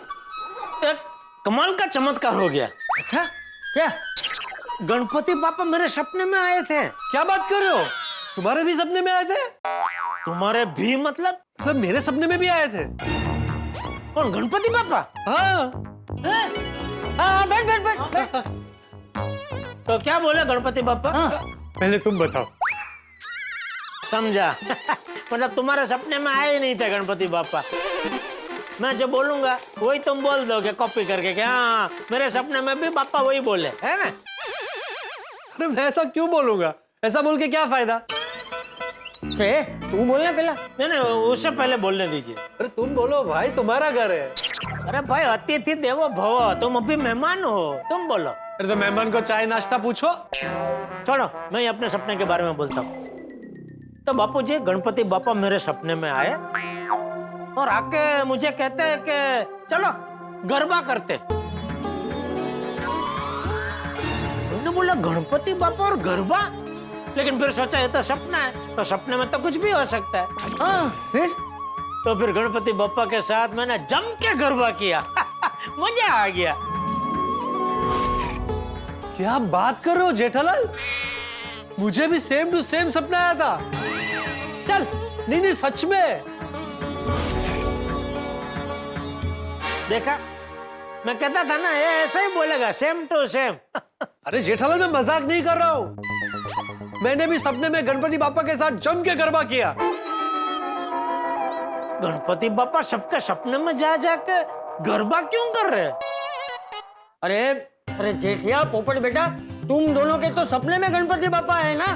एक कमाल का चमत्कार हो गया। अच्छा क्या? गणपति पापा मेरे सपने में आए थे। क्या बात कर रहे हो? तुम्हारे भी सपने में आए थे? तुम्हारे भी मतलब मेरे सपने में भी आए थे। कौन, गणपति पापा? हाँ हाँ बैठ। तो क्या बोले गणपति पापा? पहले तुम बताओ। समझा। मतलब तुम्हारे सपने में आए ही नहीं थे गणपति पापा। मैं जो बोलूंगा वही तुम बोल दोगे कॉपी करके, क्या हाँ मेरे सपने में भी पापा वही बोले, है ना? अरे मैं ऐसा क्यों बोलूंगा? ऐसा बोल के क्या फायदा? से तू बोलना पहला। नहीं उससे पहले बोलने दीजिए। अरे तुम बोलो भाई, तुम्हारा घर है। अरे भाई अतिथि देवो भव, तुम अभी मेहमान हो, तुम बोलो। अरे तो मेहमान को चाय नाश्ता पूछो। छोड़ो, मैं अपने सपने के बारे में बोलता हूँ। तो बापूजी गणपति बापा मेरे सपने में आए और आके मुझे कहते हैं कि चलो गरबा करते। मैंने बोला गणपति बापा और गरबा, लेकिन फिर सोचा ये तो सपना है, तो सपने में तो कुछ भी हो सकता है। हाँ फिर गणपति बापा के साथ मैंने जम के गरबा किया। मजा आ गया। क्या बात कर रहे हो जेठालाल? मुझे भी सेम टू सेम सपना आया था। चल नहीं सच में। देखा, मैं कहता था ना ये ऐसा ही बोलेगा, सेम टू सेम। अरे जेठालाल मैं मजाक नहीं कर रहा हूँ। मैंने भी सपने में गणपति बापा के साथ जम के गरबा किया। गणपति बापा सबके सपने में जा जाके गरबा क्यों कर रहे? अरे जेठिया पोपट बेटा, तुम दोनों के तो सपने में गणपति बापा है ना?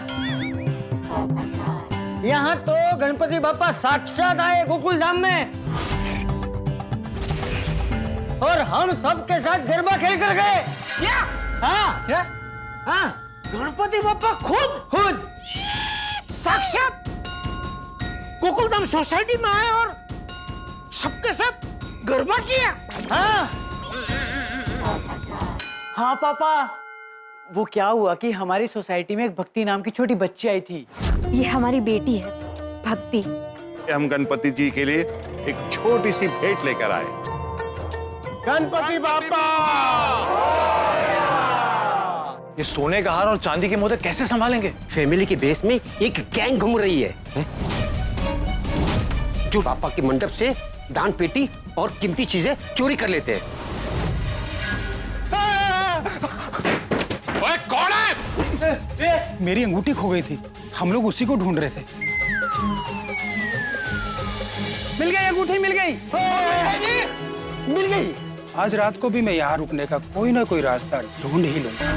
यहाँ तो गणपति बापा साक्षात आए गोकुल धाम में और हम सब के साथ गरबा खेल कर गए। क्या? हाँ क्या? हाँ गणपति बापा खुद साक्षात गोकुल धाम सोसाइटी में आए और सबके साथ गरबा किया। हाँ पापा, वो क्या हुआ कि हमारी सोसाइटी में एक भक्ति नाम की छोटी बच्ची आई थी। ये हमारी बेटी है भक्ति। हम गणपति जी के लिए एक छोटी सी भेंट लेकर आए। गणपति बापा! ये सोने का हार और चांदी के मोदक कैसे संभालेंगे? फैमिली के बेस में एक गैंग घूम रही है जो पापा के मंडप से दान पेटी और कीमती चीजें चोरी कर लेते हैं। ओए कौन है? मेरी अंगूठी खो गई थी, हम लोग उसी को ढूंढ रहे थे। मिल गई अंगूठी, मिल गई। मिल गई। आज रात को भी मैं यहाँ रुकने का कोई ना कोई रास्ता ढूंढ ही लूंगा।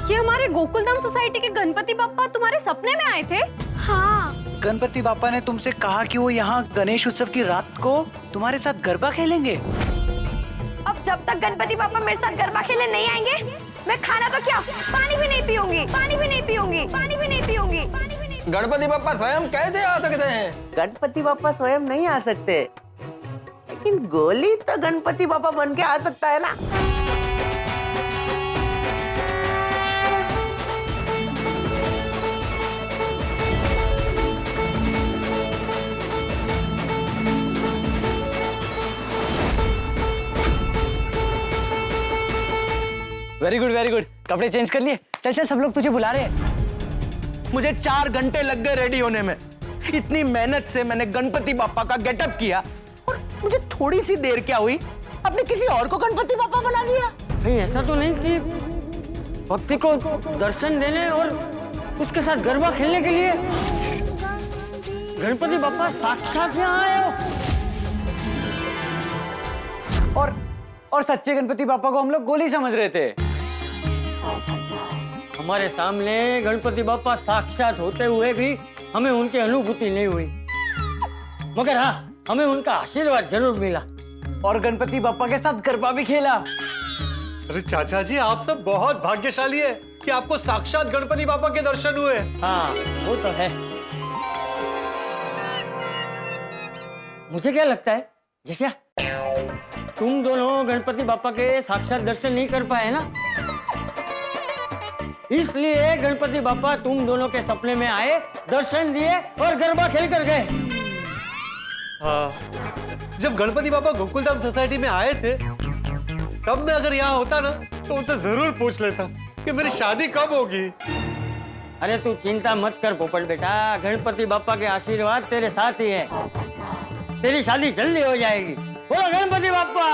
ये हमारे गोकुलधाम सोसाइटी के गणपति बापा तुम्हारे सपने में आए थे? हाँ। गणपति बापा ने तुमसे कहा कि वो यहाँ गणेश उत्सव की रात को तुम्हारे साथ गरबा खेलेंगे। अब जब तक गणपति पापा मेरे साथ गरबा खेलने नहीं आएंगे, मैं खाना तो क्या पानी भी नहीं पीऊंगी, पानी भी नहीं पीऊंगी, पानी भी नहीं पीऊंगी, पानी भी नहीं। गणपति बापा स्वयं कैसे आ सकते हैं? गणपति बापा स्वयं नहीं आ सकते, लेकिन गोली तो गणपति बापा बन के आ सकता है ना। Very good very good. कपड़े चेंज कर लिए? चल चल, सब लोग तुझे बुला रहे हैं। मुझे 4 घंटे लग गए रेडी होने में। इतनी मेहनत से मैंने गणपति बापा का गेटअप किया और मुझे थोड़ी सी देर क्या हुई, आपने किसी और को गणपति बापा बना दिया। नहीं ऐसा तो नहीं कि भक्ति को दर्शन देने और उसके साथ गरबा खेलने के लिए गणपति बप्पा साक्षात यहाँ आए हो। और सच्चे गणपति बापा को हम लोग गोली समझ रहे थे। हमारे सामने गणपति बप्पा साक्षात होते हुए भी हमें उनकी अनुभूति नहीं हुई, मगर हाँ, हमें उनका आशीर्वाद जरूर मिला और गणपति बप्पा के साथ गरबा भी खेला। अरे चाचा जी, आप सब बहुत भाग्यशाली है कि आपको साक्षात गणपति बापा के दर्शन हुए। हाँ, वो तो है। मुझे क्या लगता है ये क्या तुम दोनों गणपति बापा के साक्षात दर्शन नहीं कर पाए ना, इसलिए गणपति बापा तुम दोनों के सपने में आए, दर्शन दिए और गरबा खेल कर गए। हाँ, जब गणपति बापा गोकुलधाम सोसाइटी में आए थे तब मैं अगर यहाँ होता ना तो उनसे जरूर पूछ लेता कि मेरी शादी कब होगी। अरे तू चिंता मत कर पोपट बेटा, गणपति बापा के आशीर्वाद तेरे साथ ही है, तेरी शादी जल्दी हो जाएगी। बोलो गणपति बापा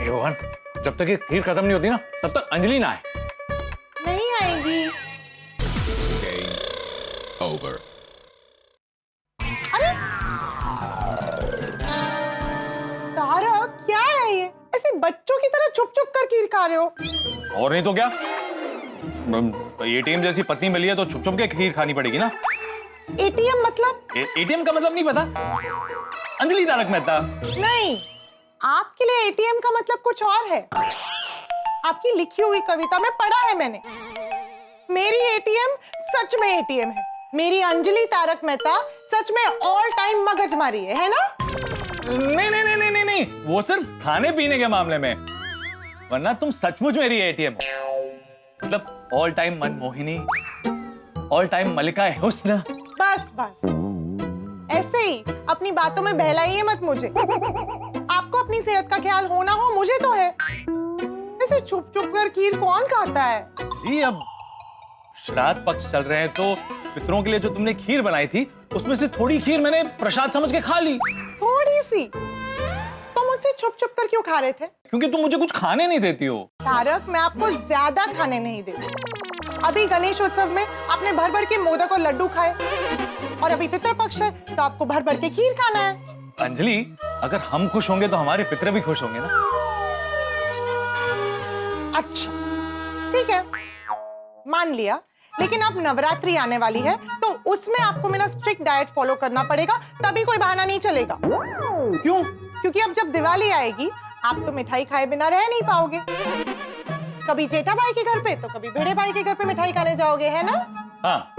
रोहन, जब तक ये खीर खत्म नहीं होती ना तब तक अंजलि ना आए। नहीं आएगी। Over. अरे तारक, क्या है ये? ऐसे बच्चों की तरह चुप चुप कर खीर खा रहे हो। और नहीं तो क्या, एटीएम जैसी पत्नी मिली है तो छुप छुप के खीर खानी पड़ेगी ना। एटीएम मतलब? एटीएम का मतलब नहीं पता? अंजलि तारक मेहता। नहीं, आपके लिए एटीएम का मतलब कुछ और है। आपकी लिखी हुई कविता में पढ़ा है मैंने। मेरी एटीएम सच में एटीएम है। मेरी अंजलि तारक मेहता सच में ऑल टाइम मगजमारी है ना? नहीं नहीं नहीं नहीं नहीं, वो सिर्फ खाने पीने के मामले में, वरना तुम सचमुच मेरी एटीएम हो। मतलब ऑल टाइम मनमोहिनी, ऑल टाइम मलिका हुस्न। बस बस, ऐसे ही अपनी बातों में बहलाइए मत मुझे। आपको अपनी सेहत का ख्याल हो ना हो, मुझे तो है। ऐसे चुप चुप कर खीर कौन खाता है? जी, अब श्राद्ध पक्ष चल रहे हैं तो पितरों के लिए जो तुमने खीर बनाई थी उसमें से थोड़ी खीर मैंने प्रसाद समझ के खा ली। थोड़ी सी? तो मुझसे छुप छुप कर क्यों खा रहे थे? क्योंकि तुम मुझे कुछ खाने नहीं देती हो। तारक, मैं आपको ज्यादा खाने नहीं देती। अभी गणेश उत्सव में आपने भर भर के मोदक और लड्डू खाए, और अभी पितृपक्ष है तो आपको भर भर के खीर खाना है। अंजलि, अगर हम खुश होंगे तो हमारे पितर भी खुश होंगे ना। अच्छा ठीक है, मान लिया, लेकिन अब नवरात्रि आने वाली है तो उसमें आपको मेरा स्ट्रिक्ट डाइट फॉलो करना पड़ेगा, तभी कोई बहाना नहीं चलेगा। क्यों? क्योंकि अब जब दिवाली आएगी आप तो मिठाई खाए बिना रह नहीं पाओगे। कभी जेठा भाई के घर पे तो कभी भिड़े भाई के घर पे मिठाई खाने जाओगे, है ना? हाँ।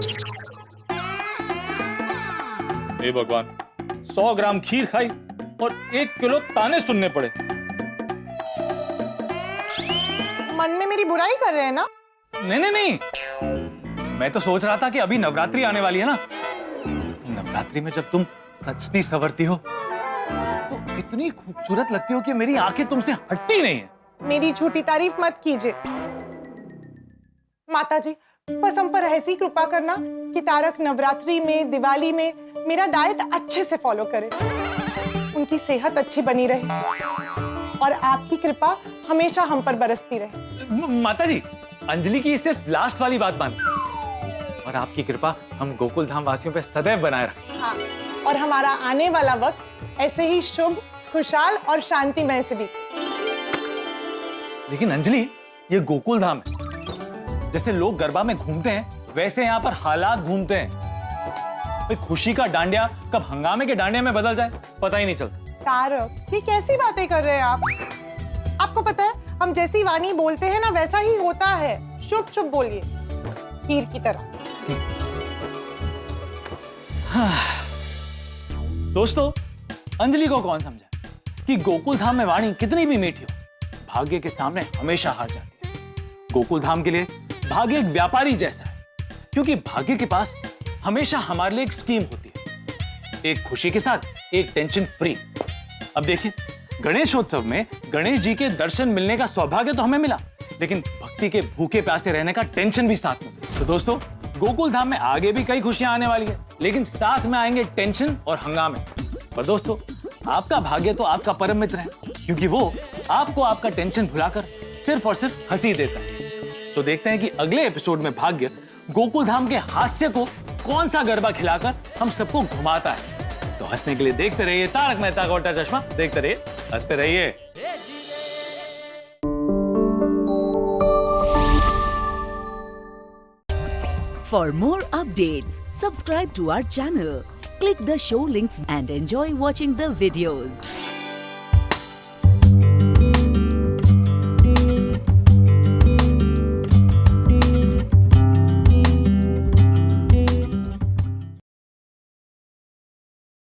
हे भगवान, 100 ग्राम खीर खाई और 1 किलो ताने सुनने पड़े। मन में मेरी बुराई कर रहे हैं ना? नहीं नहीं नहीं, मैं तो सोच रहा था कि अभी नवरात्रि आने वाली है ना, नवरात्रि में जब तुम सजती संवरती हो तो इतनी खूबसूरत लगती हो कि मेरी आंखें तुमसे हटती नहीं है। मेरी झूठी तारीफ मत कीजिए। माताजी, बस हम पर ऐसी कृपा करना कि तारक नवरात्रि में, दिवाली में मेरा डाइट अच्छे से फॉलो करे, उनकी सेहत अच्छी बनी रहे और आपकी कृपा हमेशा हम पर बरसती रहे। माताजी, अंजलि की सिर्फ लास्ट वाली बात मान, और आपकी कृपा हम गोकुल धाम वासियों पे सदैव बनाए रखें। हाँ, और हमारा आने वाला वक्त ऐसे ही शुभ, खुशहाल और शांतिमय से बीते। लेकिन अंजलि, ये गोकुल धाम है, जैसे लोग गरबा में घूमते हैं वैसे यहाँ पर हालात घूमते हैं। भाई, खुशी का डांडिया कब हंगामे के डांडिया में बदल जाए पता ही नहीं चलता। तारक, ये कैसी बातें कर रहे हैं आप? आपको पता है, हम जैसी वाणी बोलते हैं ना वैसा ही होता है। चुप चुप बोलिए, हीर की तरह। दोस्तों, अंजलि को कौन समझा कि गोकुल धाम में वाणी कितनी भी मीठी हो, भाग्य के सामने हमेशा हार जाती है। गोकुल धाम के लिए भाग्य एक व्यापारी जैसा है, क्योंकि भाग्य के पास हमेशा हमारे लिए एक स्कीम होती है, एक खुशी के साथ एक टेंशन फ्री। अब देखिए, गणेशोत्सव में गणेश जी के दर्शन मिलने का सौभाग्य तो हमें मिला, लेकिन भक्ति के भूखे प्यासे रहने का टेंशन भी साथ में। तो दोस्तों, गोकुल धाम में आगे भी कई खुशियां आने वाली है, लेकिन साथ में आएंगे टेंशन और हंगामे। पर दोस्तों, आपका भाग्य तो आपका परम मित्र है, क्योंकि वो आपको आपका टेंशन भुलाकर सिर्फ और सिर्फ हंसी देता है। तो देखते हैं कि अगले एपिसोड में भाग्य गोकुल धाम के हास्य को कौन सा गरबा खिलाकर हम सबको घुमाता है। तो हंसने के लिए देखते रहिए तारक मेहता का उल्टा चश्मा, देखते रहिए, हंसते रहिए। For more updates, subscribe to our channel, click the show links and enjoy watching the videos.